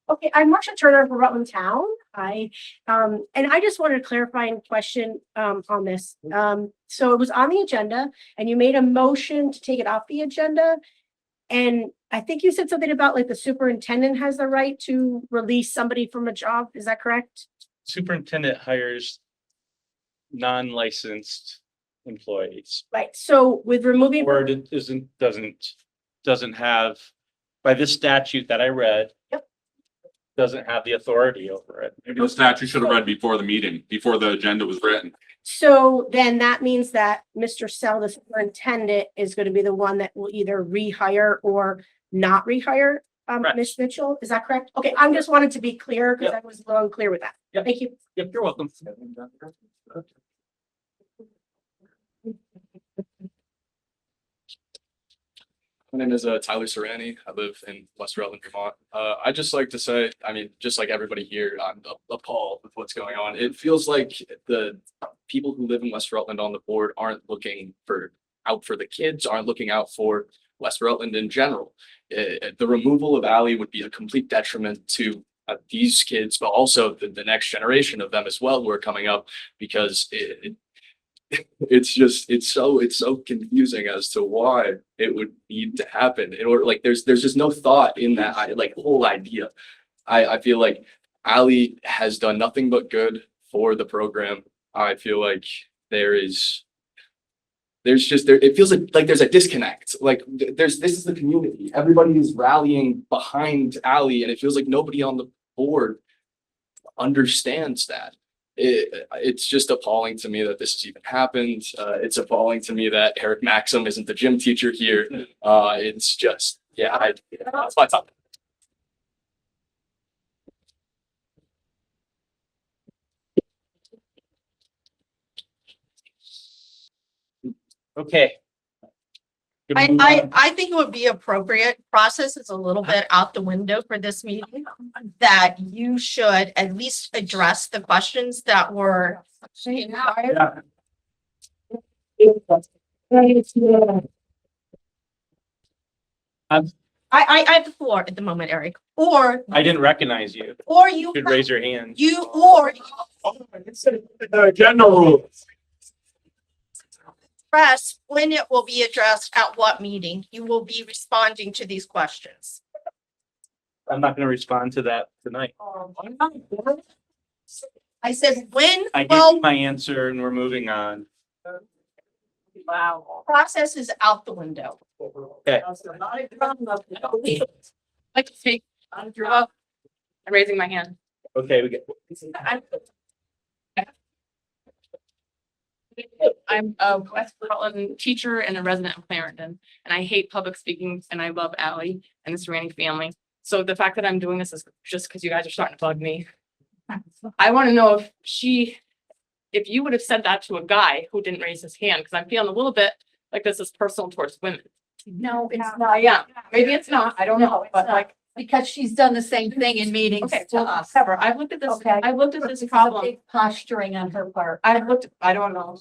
Okay, I'm Marcia Turner from Rutland Town. And I just wanted to clarify and question on this. So it was on the agenda and you made a motion to take it off the agenda. And I think you said something about like the superintendent has the right to release somebody from a job. Is that correct? Superintendent hires non-licensed employees. Right. So with removing. Or it doesn't have, by this statute that I read. Yep. Doesn't have the authority over it. Maybe the statute should have read before the meeting, before the agenda was written. So then that means that Mr. Sell, the superintendent, is going to be the one that will either rehire or not rehire Ms. Mitchell. Is that correct? Okay, I'm just wanted to be clear because I was a little unclear with that. Yep. Thank you. Yep, you're welcome. My name is Tyler Serrani. I live in West Rutland, Vermont. I'd just like to say, I mean, just like everybody here, I'm appalled with what's going on. It feels like the people who live in West Rutland on the board aren't looking out for the kids, aren't looking out for West Rutland in general. The removal of Allie would be a complete detriment to these kids, but also the next generation of them as well who are coming up, because it's so confusing as to why it would need to happen in order. Like there's just no thought in that like whole idea. I feel like Allie has done nothing but good for the program. I feel like it feels like there's a disconnect. Like this is the community. Everybody is rallying behind Allie, and it feels like nobody on the board understands that. It's just appalling to me that this has even happened. It's appalling to me that Eric Maxim isn't the gym teacher here. It's just, yeah, that's my thought. Okay. I think it would be appropriate, process is a little bit out the window for this meeting, that you should at least address the questions that were. I have the floor at the moment, Eric, or, I didn't recognize you. or you, Should raise your hand. or General rules. press when it will be addressed at what meeting you will be responding to these questions. I'm not gonna respond to that tonight. I said, when, I gave well, you my answer and we're moving on. wow, process is out the window. Okay. Like to speak. I'm raising my hand. Okay, we get. I'm a West Rutland teacher and a resident of Clarendon, and I hate public speaking, and I love Allie and the surrounding family. So the fact that I'm doing this is just because you guys are starting to bug me. I want to know if you would have said that to a guy who didn't raise his hand, because I'm feeling a little bit like this is personal towards women. No, it's not. Yeah, maybe it's not, I don't know, but like, Because she's done the same thing in meetings okay, to well, us. whatever, I've looked at this, Okay. I've looked at this It's a problem. big posturing on her part. I don't know.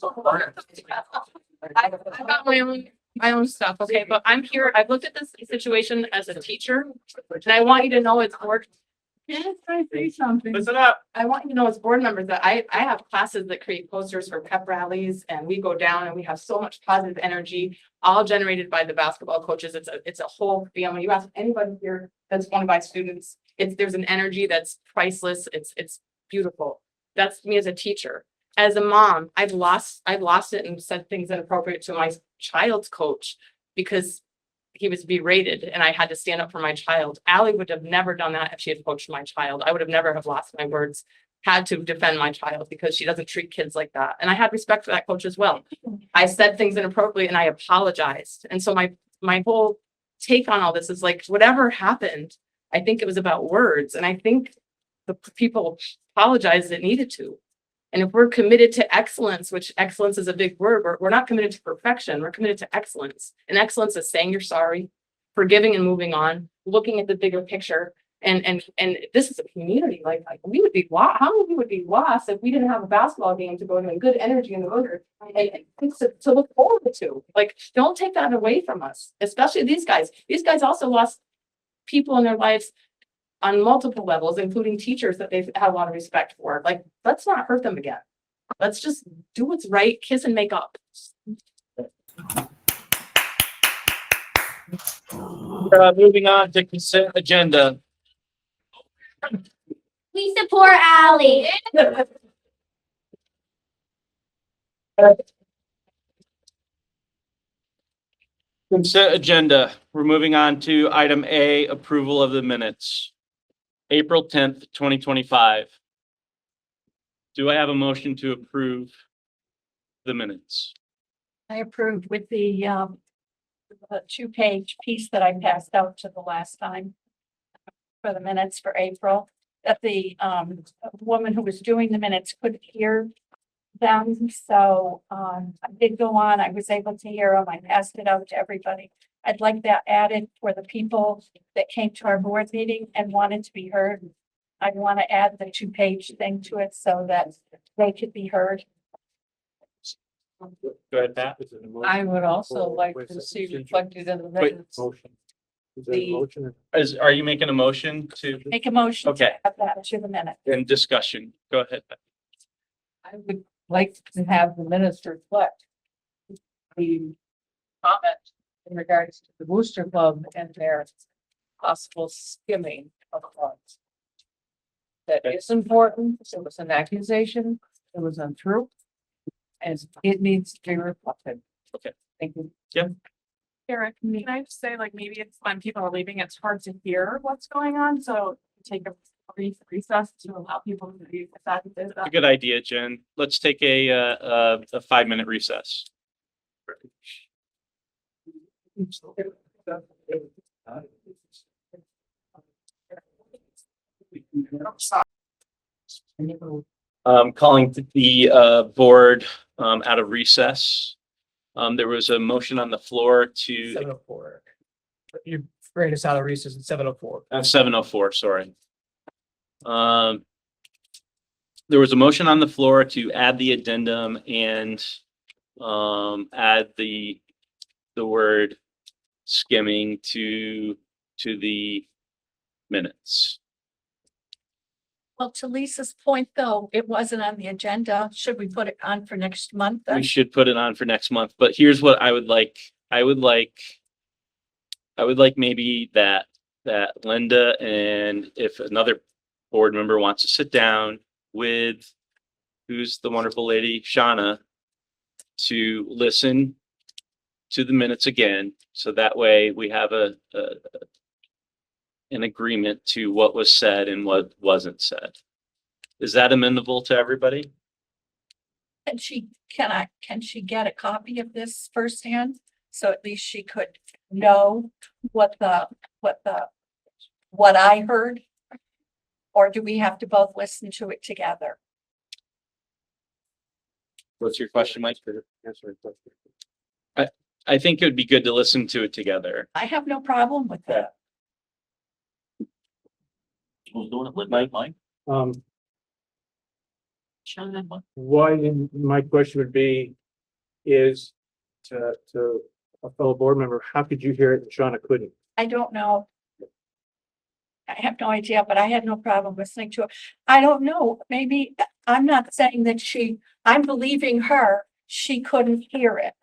I've got my own stuff, okay, but I'm here, I've looked at this situation as a teacher, and I want you to know it's board. Can I say something? Listen up. I want you to know as board members that I have classes that create posters for pep rallies, and we go down and we have so much positive energy, all generated by the basketball coaches. It's a whole family. You ask anybody here that's one of my students, there's an energy that's priceless. It's beautiful. That's me as a teacher. As a mom, I've lost it and said things inappropriate to my child's coach because he was berated and I had to stand up for my child. Allie would have never done that if she had coached my child. I would have never have lost my words, had to defend my child because she doesn't treat kids like that. And I had respect for that coach as well. I said things inappropriately and I apologized. And so my whole take on all this is like, whatever happened, I think it was about words. And I think the people apologized that needed to. And if we're committed to excellence, which excellence is a big word, we're not committed to perfection. We're committed to excellence. And excellence is saying you're sorry, forgiving and moving on, looking at the bigger picture. And this is a community. Like we would be lost. How many would be lost if we didn't have a basketball game to go to and good energy in the motor and things to look forward to? Like, don't take that away from us, especially these guys. These guys also lost people in their lives on multiple levels, including teachers that they've had a lot of respect for. Like, let's not hurt them again. Let's just do what's right, kiss and make up. Moving on to consent agenda. We support Allie. Consent agenda. We're moving on to item A, approval of the minutes. April 10th, 2025. Do I have a motion to approve the minutes? I approved with the 2-page piece that I passed out to the last time for the minutes for April, that the woman who was doing the minutes couldn't hear them. So I did go on, I was able to hear them. I passed it out to everybody. I'd like that added for the people that came to our board meeting and wanted to be heard. I want to add the 2-page thing to it so that they could be heard. Go ahead, Pat. I would also like to see reflected in the minutes. Are you making a motion to? Make a motion Okay. to add that to the minute. In discussion? Go ahead. Pat. I would like to have the minutes reflect the comment in regards to the Booster Club and their possible skimming of funds. That is important. It was an accusation. It was untrue. And it needs to be reflected. Okay. Thank you. Yep. Eric, can I just say, like, maybe it's when people are leaving, it's hard to hear what's going on, so take a recess to allow people to be. A good idea, Jen. Let's take a 5-minute recess. Calling the board out of recess. There was a motion on the floor to 7:04. You bring us out of recess at 7:04. 7:04, sorry. There was a motion on the floor to add the addendum and add the word skimming to the minutes. Well, to Lisa's point, though, it wasn't on the agenda. Should we put it on for next month? We should put it on for next month, but here's what I would like. I would like maybe that Linda, and if another board member wants to sit down with, who's the wonderful lady, Shauna, to listen to the minutes again. So that way we have an agreement to what was said and what wasn't said. Is that amenable to everybody? Can she get a copy of this firsthand? So at least she could know what I heard? Or do we have to both listen to it together? What's your question, Mike? I think it would be good to listen to it together. I have no problem with that. Who's doing it with Mike? My question would be, is to a fellow board member, how could you hear it and Shauna couldn't? I don't know. I have no idea, but I had no problem listening to it. I don't know, maybe, I'm not saying that I'm believing her, she couldn't hear it.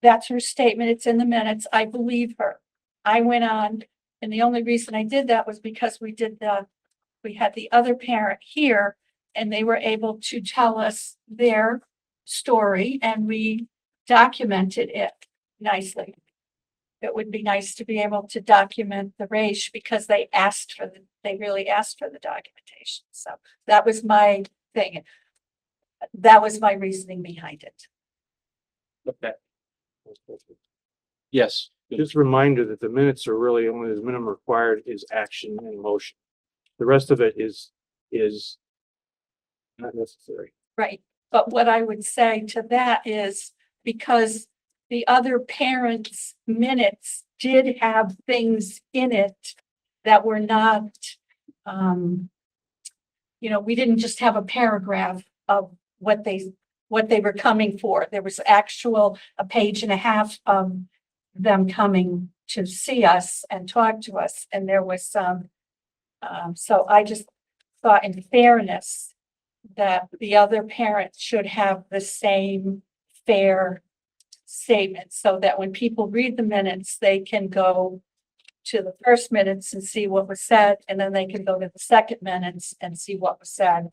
That's her statement, it's in the minutes, I believe her. I went on, and the only reason I did that was because we had the other parent here, and they were able to tell us their story, and we documented it nicely. It would be nice to be able to document the race because they really asked for the documentation. So that was my thing. That was my reasoning behind it. Okay. Yes. Just a reminder that the minutes are really only the minimum required is action and motion. The rest of it is not necessary. Right. But what I would say to that is because the other parents' minutes did have things in it that were not, we didn't just have a paragraph of what they were coming for. There was a page and a half of them coming to see us and talk to us. And there was some, so I just thought in fairness that the other parents should have the same fair statement so that when people read the minutes, they can go to the first minutes and see what was said, and then they can go to the second minutes and see what was said,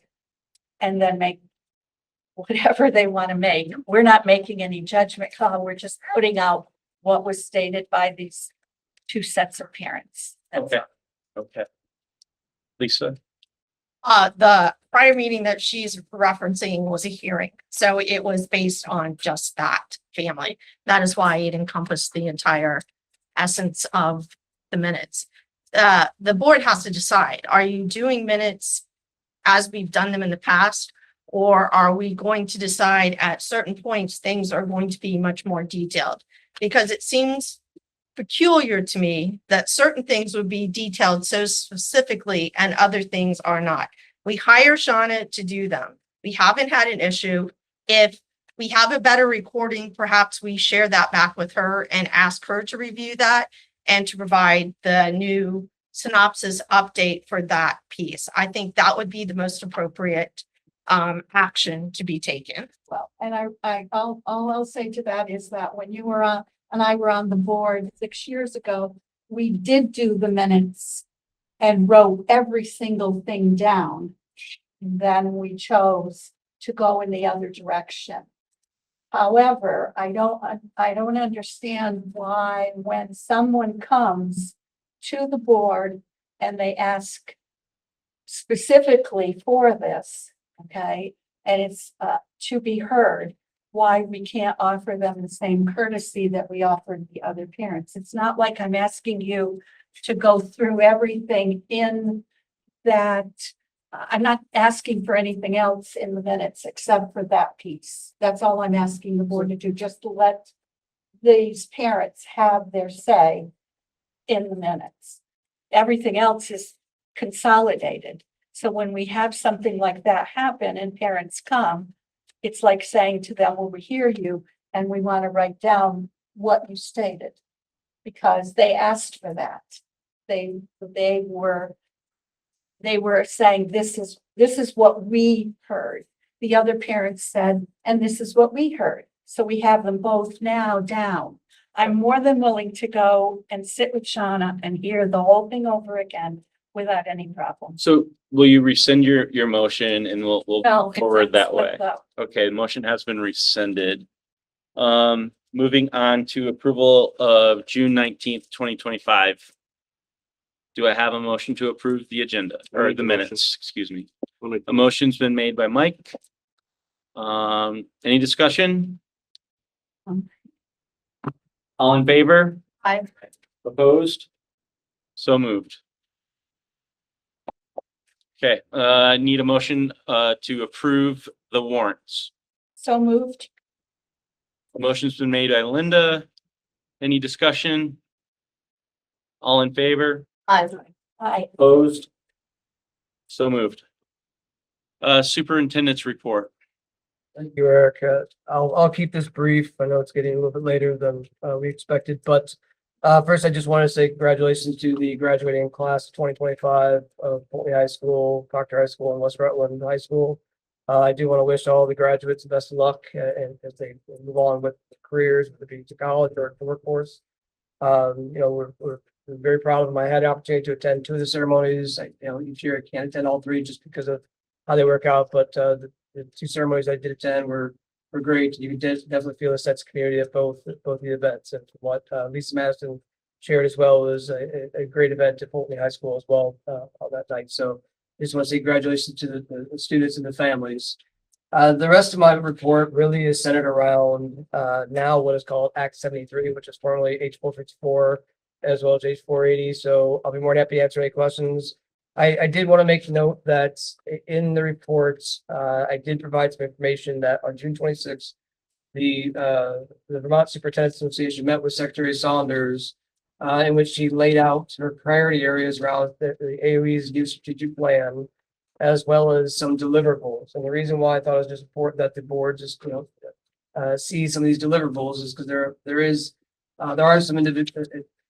and then make whatever they want to make. We're not making any judgment call. We're just putting out what was stated by these two sets of parents. Okay. Okay. Lisa? The prior meeting that she's referencing was a hearing, so it was based on just that family. That is why it encompassed the entire essence of the minutes. The board has to decide, are you doing minutes as we've done them in the past? Or are we going to decide at certain points, things are going to be much more detailed? Because it seems peculiar to me that certain things would be detailed so specifically and other things are not. We hire Shauna to do them. We haven't had an issue. If we have a better recording, perhaps we share that back with her and ask her to review that and to provide the new synopsis update for that piece. I think that would be the most appropriate action to be taken. Well, and all I'll say to that is that when you were on and I were on the board 6 years ago, we did do the minutes and wrote every single thing down. And then we chose to go in the other direction. However, I don't understand why when someone comes to the board and they ask specifically for this, okay? And it's to be heard why we can't offer them the same courtesy that we offered the other parents. It's not like I'm asking you to go through everything in that. I'm not asking for anything else in the minutes except for that piece. That's all I'm asking the board to do, just to let these parents have their say in the minutes. Everything else is consolidated. So when we have something like that happen and parents come, it's like saying to them, well, we hear you and we want to write down what you stated because they asked for that. They were saying, this is what we heard. The other parents said, and this is what we heard. So we have them both now down. I'm more than willing to go and sit with Shauna and hear the whole thing over again without any problem. So will you rescind your motion and we'll No, it's forward that split way? vote. Okay, the motion has been rescinded. Moving on to approval of June 19th, 2025. Do I have a motion to approve the agenda or the minutes? Excuse me. A motion's been made by Mike. Any discussion? All in favor? I Opposed? So moved. Okay, I need a motion to approve the warrants. so moved. A motion's been made by Linda. Any discussion? All in favor? I Opposed? So moved. Superintendent's report. Thank you, Eric. I'll keep this brief. I know it's getting a little bit later than we expected, but first I just want to say congratulations to the graduating class of 2025 of Polkney High School, Proctor High School, and West Rutland High School. I do want to wish all the graduates the best of luck and as they move on with careers, whether it be to college or the workforce. We're very proud of them. I had the opportunity to attend 2 of the ceremonies. Each year I can't attend all 3 just because of how they work out, but the 2 ceremonies I did attend were great. You can definitely feel a sense of community at both the events. And what Lisa Madison shared as well was a great event at Polkney High School as well on that night. So just want to say congratulations to the students and the families. The rest of my report really is centered around now what is called Act 73, which is formerly H454 as well as H480. So I'll be more than happy to answer any questions. I did want to make note that in the reports, I did provide some information that on June 26th, the Vermont Superintendent's Association met with Secretary Saunders, in which she laid out her priority areas around the AOE's new strategic plan, as well as some deliverables. And the reason why I thought it was just important that the board just see some of these deliverables is because there are some individual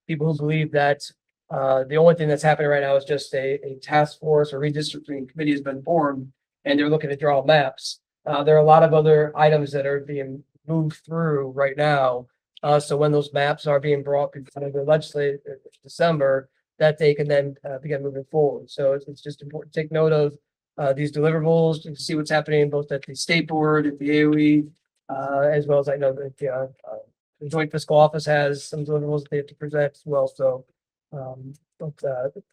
people who believe that the only thing that's happening right now is just a task force or redistricting committee has been formed and they're looking to draw maps. There are a lot of other items that are being moved through right now. So when those maps are being brought before the legislature in December, that they can then begin moving forward. So it's just important to take note of these deliverables to see what's happening both at the state board, at the AOE, as well as I know that the Joint Fiscal Office has some deliverables that they have to present as well. So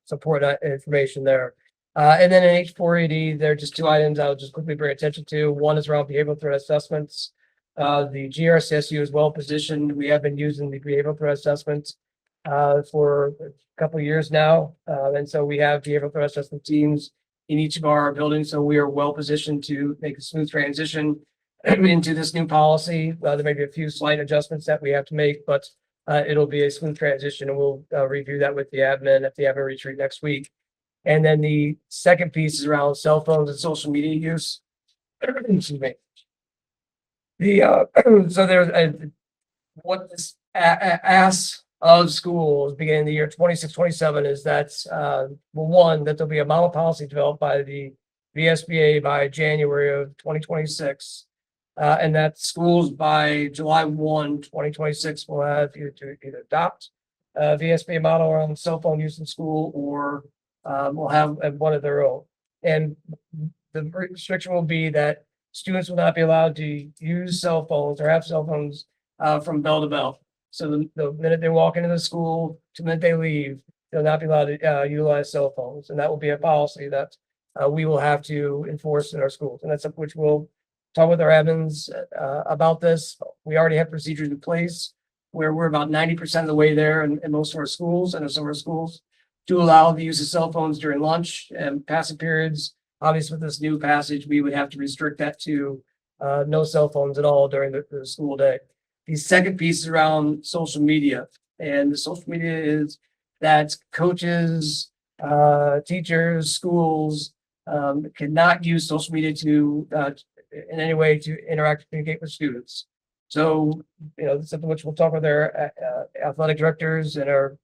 support information there. And then in H480, there are just 2 items I'll just quickly bring attention to. One is around behavioral threat assessments. The GRCSU is well positioned. We have been using the behavioral threat assessments for a couple of years now. And so we have behavioral threat assessment teams in each of our buildings. So we are well positioned to make a smooth transition into this new policy. There may be a few slight adjustments that we have to make, but it'll be a smooth transition and we'll review that with the admin at the admin retreat next week. And then the second piece is around cell phones and social media use. Excuse me. So there's what this ask of schools beginning the year 26-27 is that one, that there'll be a model policy developed by the VSBA by January of 2026. And that schools by July 1, 2026 will have either adopt a VSBA model around cell phone use in school or will have one of their own. And the restriction will be that students will not be allowed to use cell phones or have cell phones from bell to bell. So the minute they walk into the school to the minute they leave, they'll not be allowed to utilize cell phones. And that will be a policy that we will have to enforce in our schools. And that's something which we'll talk with our admins about this. We already have procedures in place where we're about 90% of the way there in most of our schools, and in some of our schools to allow the use of cell phones during lunch and passing periods. Obviously, with this new passage, we would have to restrict that to no cell phones at all during the school day. The second piece is around social media, and the social media is that coaches, teachers, schools cannot use social media to in any way to interact and communicate with students. So, this is something which we'll talk with our athletic directors and our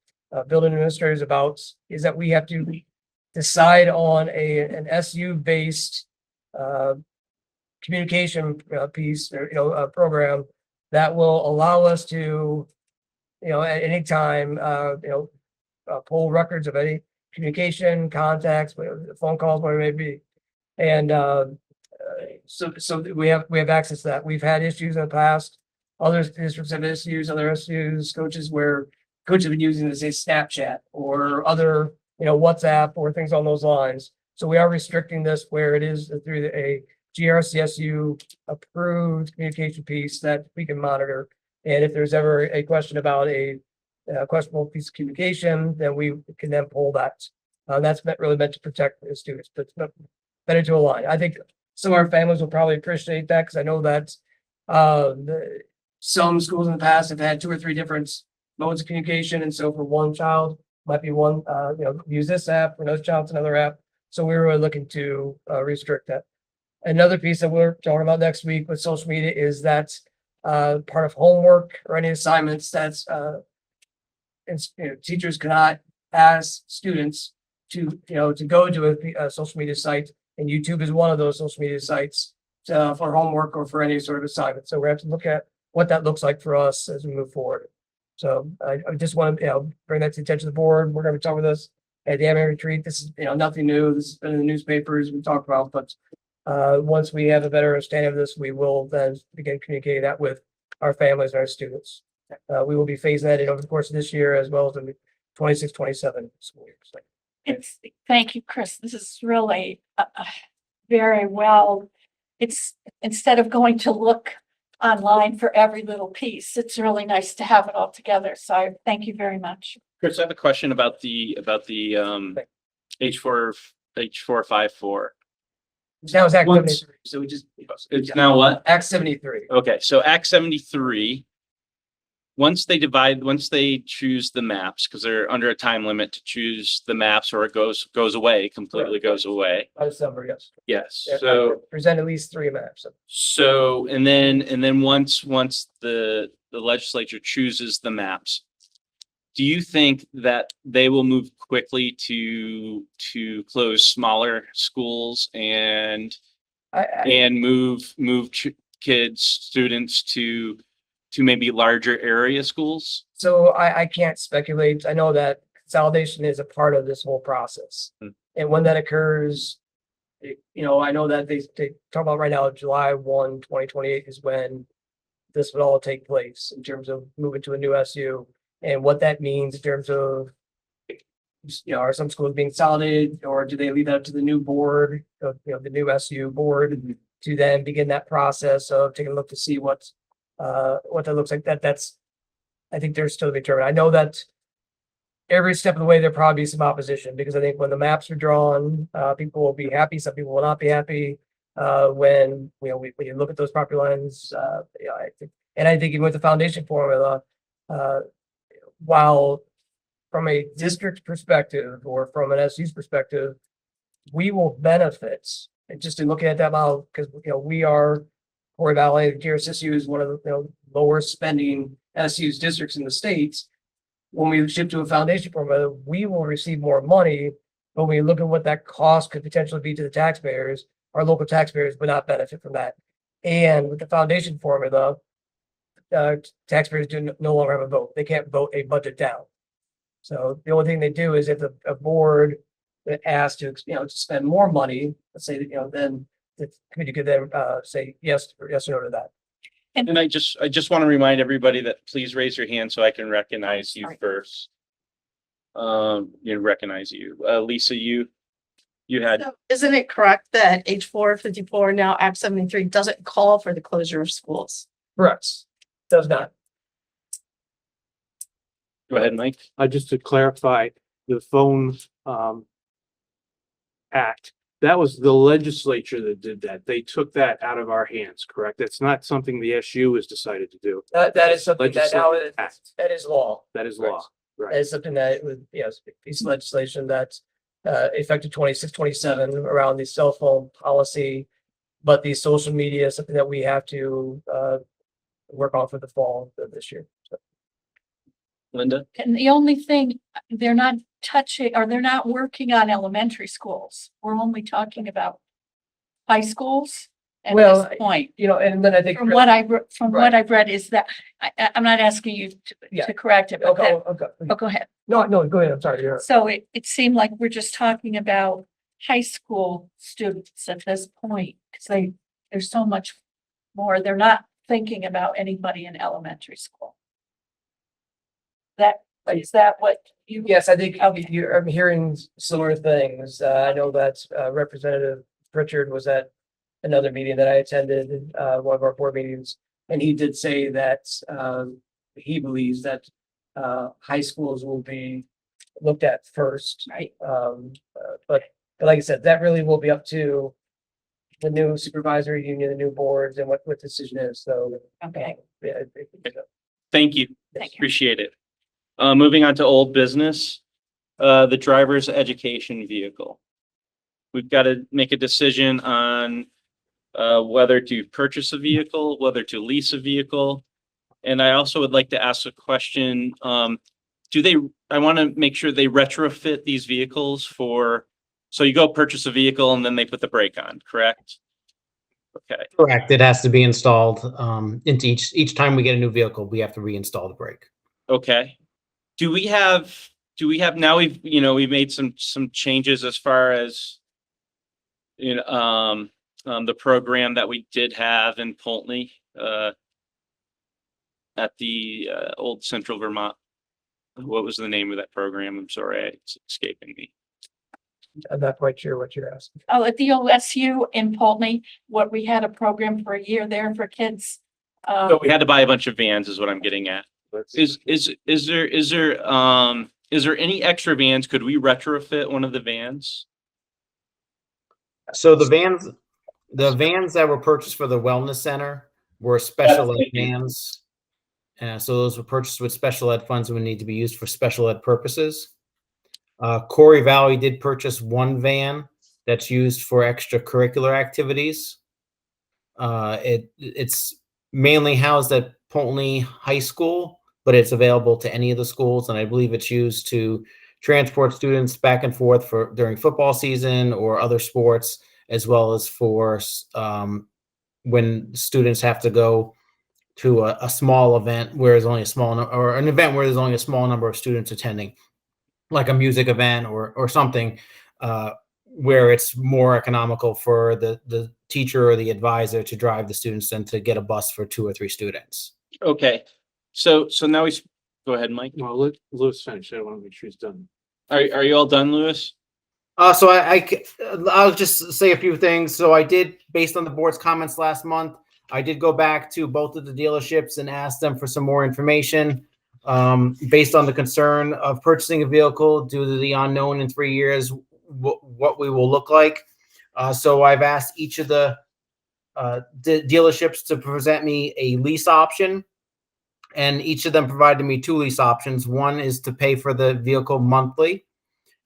building administrators about, is that we have to decide on an SU based communication piece or program that will allow us to at any time pull records of any communication, contacts, phone calls, whatever it may be. And so we have access to that. We've had issues in the past. Other districts have issues, other SUs, coaches where coaches have been using this, say, Snapchat or other, WhatsApp or things on those lines. So we are restricting this where it is through a GRCSU approved communication piece that we can monitor. And if there's ever a question about a questionable piece of communication, then we can then pull that. That's really meant to protect the students, but it's better to align. I think some of our families will probably appreciate that, because I know that some schools in the past have had 2 or 3 different modes of communication. And so for one child, might be one, use this app, for another child's another app. So we were really looking to restrict that. Another piece that we're talking about next week with social media is that part of homework or any assignments that's teachers cannot ask students to go to a social media site, and YouTube is one of those social media sites for homework or for any sort of assignment. So we have to look at what that looks like for us as we move forward. So I just want to bring that to the attention of the board. We're going to be talking with us at the annual retreat. This is nothing new. This has been in the newspapers. We talked about, but once we have a better understanding of this, we will then begin communicating that with our families and our students. We will be phasing that in over the course of this year, as well as the 26-27 school year. Thank you, Chris. This is really very well. It's instead of going to look online for every little piece, it's really nice to have it all together. So I thank you very much. Chris, I have a question about the H454. Now it's Act Once- 73, so we just. It's now what? Act 73. Okay, so Act 73, once they choose the maps, because they're under a time limit to choose the maps, or it goes away, completely goes away. By December, yes. Yes, Yeah, so, present at least 3 maps. and then once the legislature chooses the maps, do you think that they will move quickly to close smaller schools and move students to maybe larger area schools? So I can't speculate. I know that consolidation is a part of this whole process. And when that occurs, I know that they talk about right now, July 1, 2028 is when this would all take place in terms of moving to a new SU, and what that means in terms of, are some schools being consolidated, or do they leave that up to the new board, the new SU board, to then begin that process of taking a look to see what that looks like. I think there's still to be determined. I know that every step of the way, there'll probably be some opposition, because I think when the maps are drawn, people will be happy, some people will not be happy. When you look at those property lines, I think even with the foundation formula, while from a district perspective or from an SU's perspective, we will benefit. And just in looking at that model, because we are Corey Valley, GRSSU is one of the lower spending SU's districts in the states. When we shift to a foundation formula, we will receive more money, but when we look at what that cost could potentially be to the taxpayers, our local taxpayers would not benefit from that. And with the foundation formula, taxpayers no longer have a vote. They can't vote a budget down. So the only thing they do is if a board that asks to spend more money, let's say then the committee could then say yes or no to that. And I just want to remind everybody that please raise your hand so I can recognize you first. Recognize you. Lisa, you. You had, So isn't it correct that H454 now Act 73 doesn't call for the closure of schools? Correct. Does not. go ahead, Mike. Just to clarify, the phone act, that was the legislature that did that. They took that out of our hands, correct? That's not something the SU has decided to do. That is something that now Legislative act. that is law. That is law, That right? is something that would, yes, piece of legislation that's effective 26, 27 around the cell phone policy. But the social media is something that we have to work on for the fall of this year. So. Linda? And the only thing, they're not touching, or they're not working on elementary schools. We're only talking about high schools at Well, this point. You know, and then I think From what I've read is that, I'm not asking you Yeah. to correct it, but Okay, that, okay. oh, go ahead. No, go ahead. I'm sorry. You're So it seemed like we're just talking about high school students at this point, because there's so much more. They're not thinking about anybody in elementary school. Is that what you? Yes, I think I'm hearing similar things. I know that Representative Pritchard was at another meeting that I attended, one of our board meetings, and he did say that he believes that high schools will be looked at first. Right. But like I said, that really will be up to the new supervisory union, the new boards, and what decision is. So. Okay. Yeah, I think so. Thank you. Thank you. Appreciate it. Moving on to old business, the driver's education vehicle. We've got to make a decision on whether to purchase a vehicle, whether to lease a vehicle. And I also would like to ask a question. I want to make sure they retrofit these vehicles so you go purchase a vehicle and then they put the brake on, correct? Okay. Correct. It has to be installed into each time we get a new vehicle, we have to reinstall the brake. Okay. Do we have now we've made some changes as far as the program that we did have in Poultney at the old Central Vermont. What was the name of that program? I'm sorry, it's escaping me. I'm not quite sure what you're asking. Oh, at the OSU in Poultney, we had a program for a year there for kids. So we had to buy a bunch of vans is what I'm getting at. Is there any extra vans? Could we retrofit one of the vans? So the vans that were purchased for the wellness center were special ed vans. So those were purchased with special ed funds and would need to be used for special ed purposes. Corey Valley did purchase one van that's used for extracurricular activities. It's mainly housed at Poultney High School, but it's available to any of the schools, and I believe it's used to transport students back and forth during football season or other sports, as well as for when students have to go to a small event where there's only a small number, or an event where there's only a small number of students attending, like a music event or something, where it's more economical for the teacher or the advisor to drive the students than to get a bus for 2 or 3 students. Okay, so now go ahead, Mike. No, let Lewis finish. I want to make sure he's done. Are you all done, Lewis? So I'll just say a few things. So I did, based on the board's comments last month, I did go back to both of the dealerships and ask them for some more information based on the concern of purchasing a vehicle due to the unknown in 3 years, what we will look like. So I've asked each of the dealerships to present me a lease option, and each of them provided me 2 lease options. One is to pay for the vehicle monthly,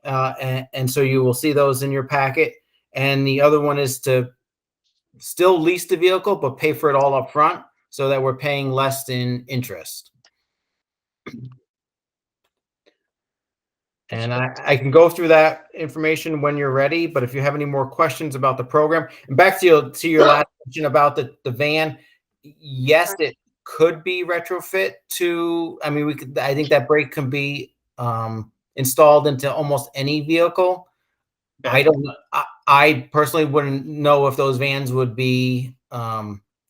and so you will see those in your packet. And the other one is to still lease the vehicle, but pay for it all up front so that we're paying less in interest. And I can go through that information when you're ready, but if you have any more questions about the program, and back to your last question about the van, yes, it could be retrofit to, I mean, I think that brake can be installed into almost any vehicle. I personally wouldn't know if those vans would be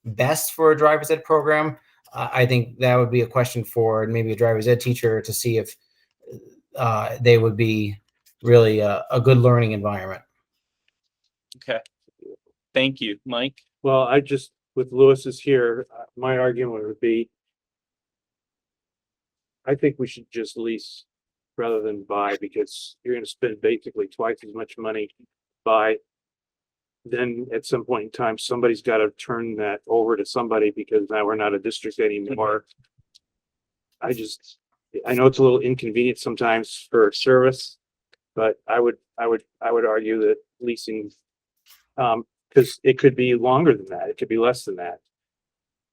best for a driver's ed program. I think that would be a question for maybe a driver's ed teacher to see if they would be really a good learning environment. Okay. Thank you, Mike. Well, I just, with Lewis's here, my argument would be, I think we should just lease rather than buy, because you're gonna spend basically twice as much money to buy. Then at some point in time, somebody's gotta turn that over to somebody, because now we're not a district anymore. I know it's a little inconvenient sometimes for service, but I would argue that leasing, because it could be longer than that, it could be less than that.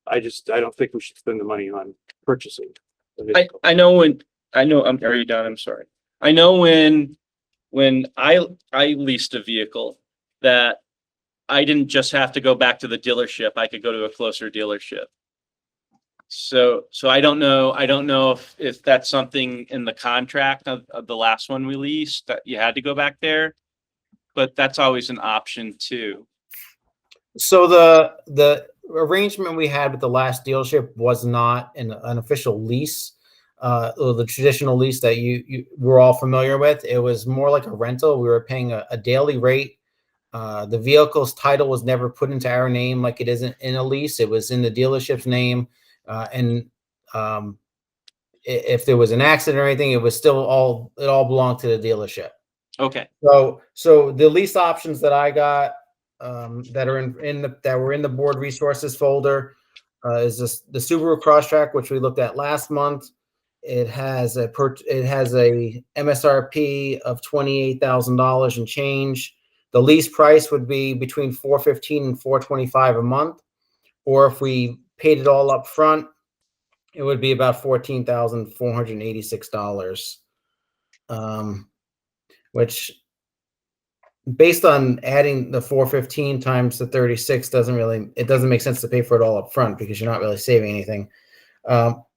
I don't think we should spend the money on purchasing. a vehicle. I know I'm already done. I'm sorry. I know when I leased a vehicle that I didn't just have to go back to the dealership. I could go to a closer dealership. So I don't know if that's something in the contract of the last one we leased that you had to go back there, but that's always an option too. So the arrangement we had with the last dealership was not an official lease, or the traditional lease that you were all familiar with. It was more like a rental. We were paying a daily rate. The vehicle's title was never put into our name like it isn't in a lease. It was in the dealership's name. If there was an accident or anything, it was still all belonged to the dealership. Okay. So the lease options that I got, that were in the board resources folder, is the Subaru Crosstrek, which we looked at last month. It has a MSRP of $28,000 and change. The lease price would be between $415 and $425 a month, or if we paid it all up front, it would be about $14,486. Which, based on adding the 415 times the 36, it doesn't make sense to pay for it all up front, because you're not really saving anything.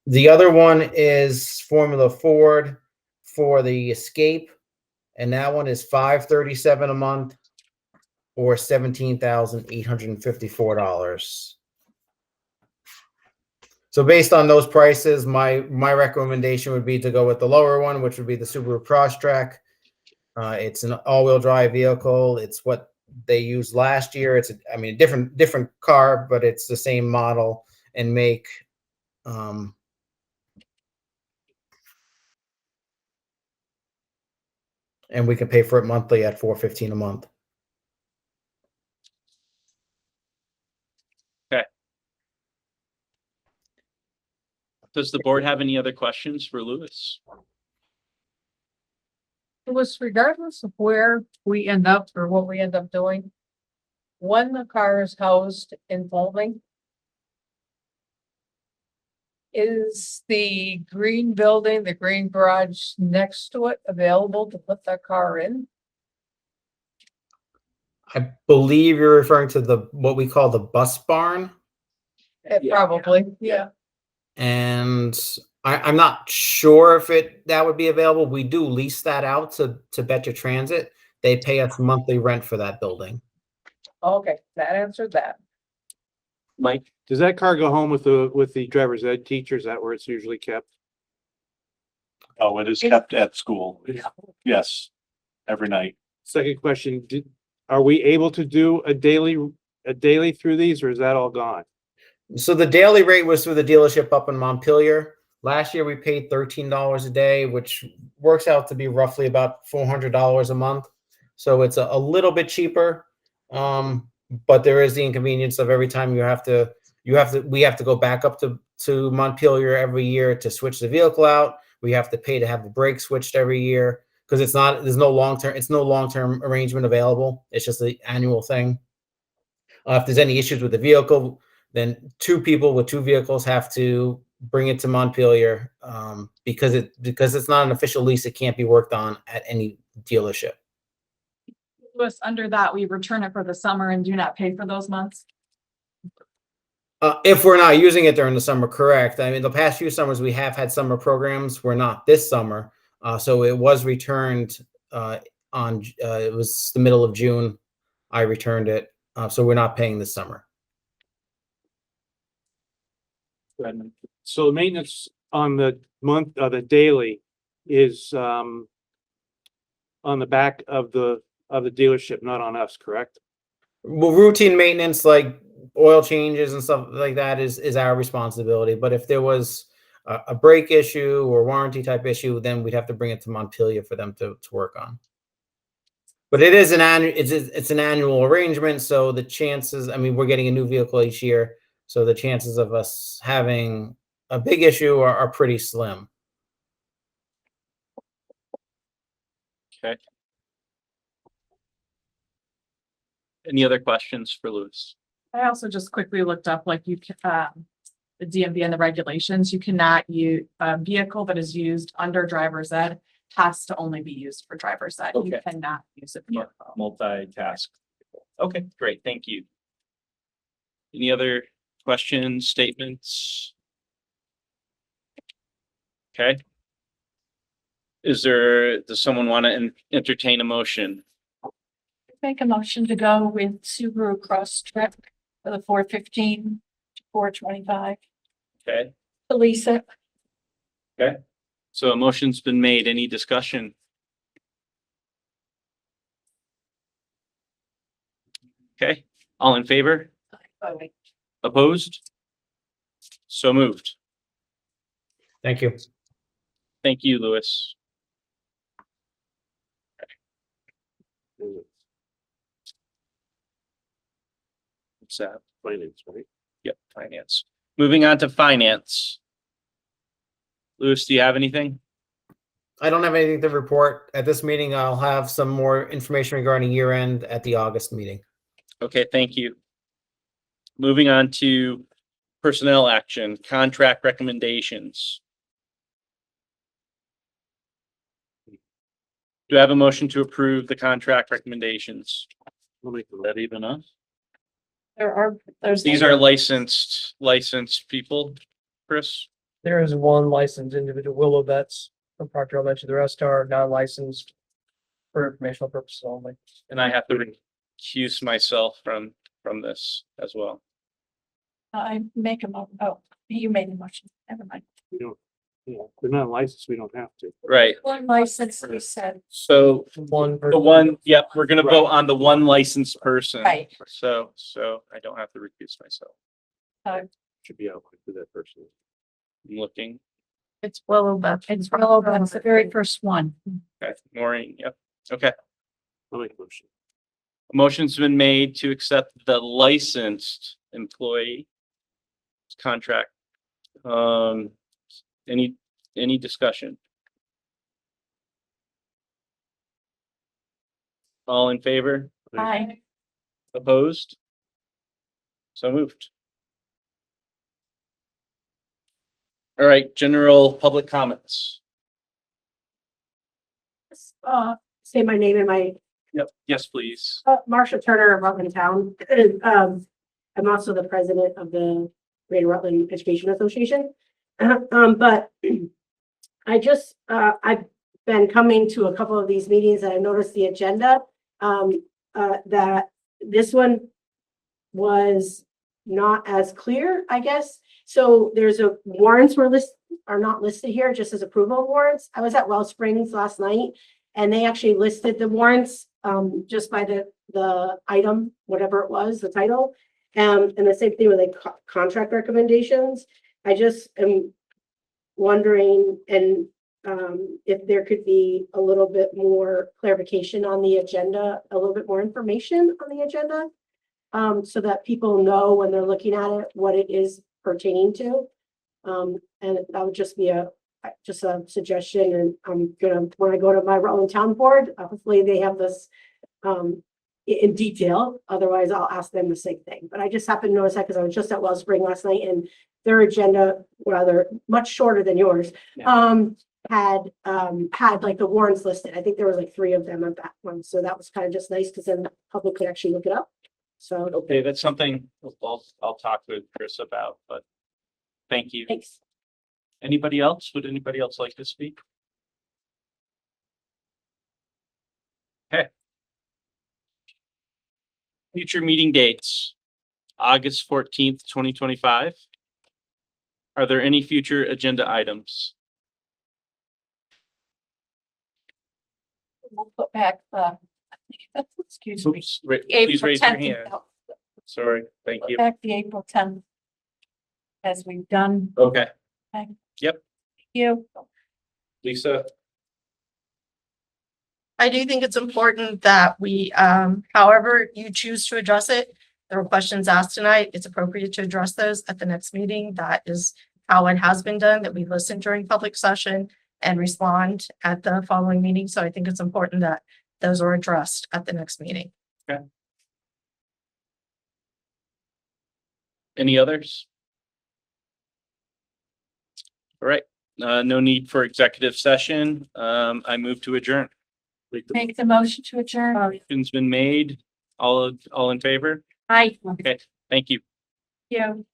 The other one is Formula Ford for the Escape, and that one is $537 a month, or $17,854. So based on those prices, my recommendation would be to go with the lower one, which would be the Subaru Crosstrek. It's an all-wheel drive vehicle. It's what they used last year. It's a different car, but it's the same model and make. And we can pay for it monthly at $415 a month. Okay. Does the board have any other questions for Lewis? Was regardless of where we end up or what we end up doing, when the car is housed in Bowling, is the green building, the green garage next to it available to put that car in? I believe you're referring to what we call the bus barn. Probably, yeah. And I'm not sure if that would be available. We do lease that out to Betcha Transit. They pay us monthly rent for that building. Okay, that answered that. Mike, does that car go home with the driver's ed teacher? Is that where it's usually kept? Oh, it is kept at school. Yes, every night. Second question, are we able to do a daily through these, or is that all gone? So the daily rate was through the dealership up in Montpelier. Last year we paid $13 a day, which works out to be roughly about $400 a month. So it's a little bit cheaper. But there is the inconvenience of every time we have to go back up to Montpelier every year to switch the vehicle out. We have to pay to have the brake switched every year, because there's no long-term arrangement available. It's just the annual thing. If there's any issues with the vehicle, then two people with two vehicles have to bring it to Montpelier, because it's not an official lease. It can't be worked on at any dealership. Was under that, we return it for the summer and do not pay for those months. If we're not using it during the summer, correct. I mean, the past few summers we have had summer programs. We're not this summer. So it was returned it was the middle of June. I returned it. So we're not paying this summer. So the maintenance on the daily is on the back of the dealership, not on us, correct? Well, routine maintenance like oil changes and stuff like that is our responsibility. But if there was a brake issue or warranty type issue, then we'd have to bring it to Montpelier for them to work on. But it is it's an annual arrangement, so the chances, I mean, we're getting a new vehicle each year, so the chances of us having a big issue are pretty slim. Okay. Any other questions for Lewis? I also just quickly looked up, like the DMV and the regulations, you cannot use a vehicle that is used under driver's ed has to only be used for driver's ed. You Okay. cannot use it for. Multitask. Okay, great. Thank you. Any other questions, statements? Okay. Does someone want to entertain a motion? Make a motion to go with Subaru Crosstrek for the 415 to 425. Okay, To lease it. okay. So a motion's been made. Any discussion? Okay, all in favor? Opposed? So moved. Thank you. Thank you, Louis. What's that? Finance, right? Yep, finance. Moving on to finance. Louis, do you have anything? I don't have anything to report at this meeting. I'll have some more information regarding year end at the August meeting. Okay, thank you. Moving on to personnel action, contract recommendations. Do I have a motion to approve the contract recommendations? That even us? These are licensed people, Chris? There is one licensed individual, Willow Betts from Proctor Elementary. The rest are non-licensed for informational purposes only. And I have to recuse myself from this as well. I make a motion. Oh, you made a motion. Never mind. We don't, they're not licensed, we don't have to. Right. One license, you said. So One the one, yep, we're gonna vote on the one licensed person. Right. So I don't have to recuse myself. Should be out to that person. I'm looking. It's Willow Beth. It's Willow Beth, the very first one. Okay, Maureen, yep. Okay. I'll make a motion. A motion's been made to accept the licensed employee contract. Any discussion? All in favor? Aye. Opposed? So moved. All right, general public comments. Say my name and my, Yep, yes, please. Marsha Turner of Rutland Town. I'm also the president of the Greater Rutland Education Association. But I just, I've been coming to a couple of these meetings and I noticed the agenda, that this one was not as clear, I guess. So there's warrants are not listed here just as approval warrants. I was at Wells Springs last night and they actually listed the warrants, just by the item, whatever it was, the title. And the same thing with like contract recommendations. I just am wondering and if there could be a little bit more clarification on the agenda, a little bit more information on the agenda, so that people know when they're looking at it, what it is pertaining to. And that would just be a suggestion. And I'm gonna, when I go to my Rutland Town Board, hopefully they have this in detail. Otherwise, I'll ask them the same thing. But I just happened to notice that because I was just at Wells Spring last night and their agenda, rather much shorter than yours, had like the warrants listed. I think there was like 3 of them on that one. So that was kind of just nice because then the public could actually look it up. So Okay, that's something I'll talk with Chris about, but thank you. thanks. Anybody else? Would anybody else like to speak? Okay. Future meeting dates, August 14th, 2025. Are there any future agenda items? We'll put back the Excuse me. Oops, please April raise your 10th. hand. Sorry, thank you. Back the April 10th. As we've done. Okay, Okay. Yep. You. Lisa, I do think it's important that we, however you choose to address it, there were questions asked tonight. It's appropriate to address those at the next meeting. That is how it has been done, that we listen during public session and respond at the following meeting. So I think it's important that those are addressed at the next meeting. any others? All right, no need for executive session. I move to adjourn. Make the motion to adjourn. Motion's been made. All in favor? Aye. Okay, thank you. You.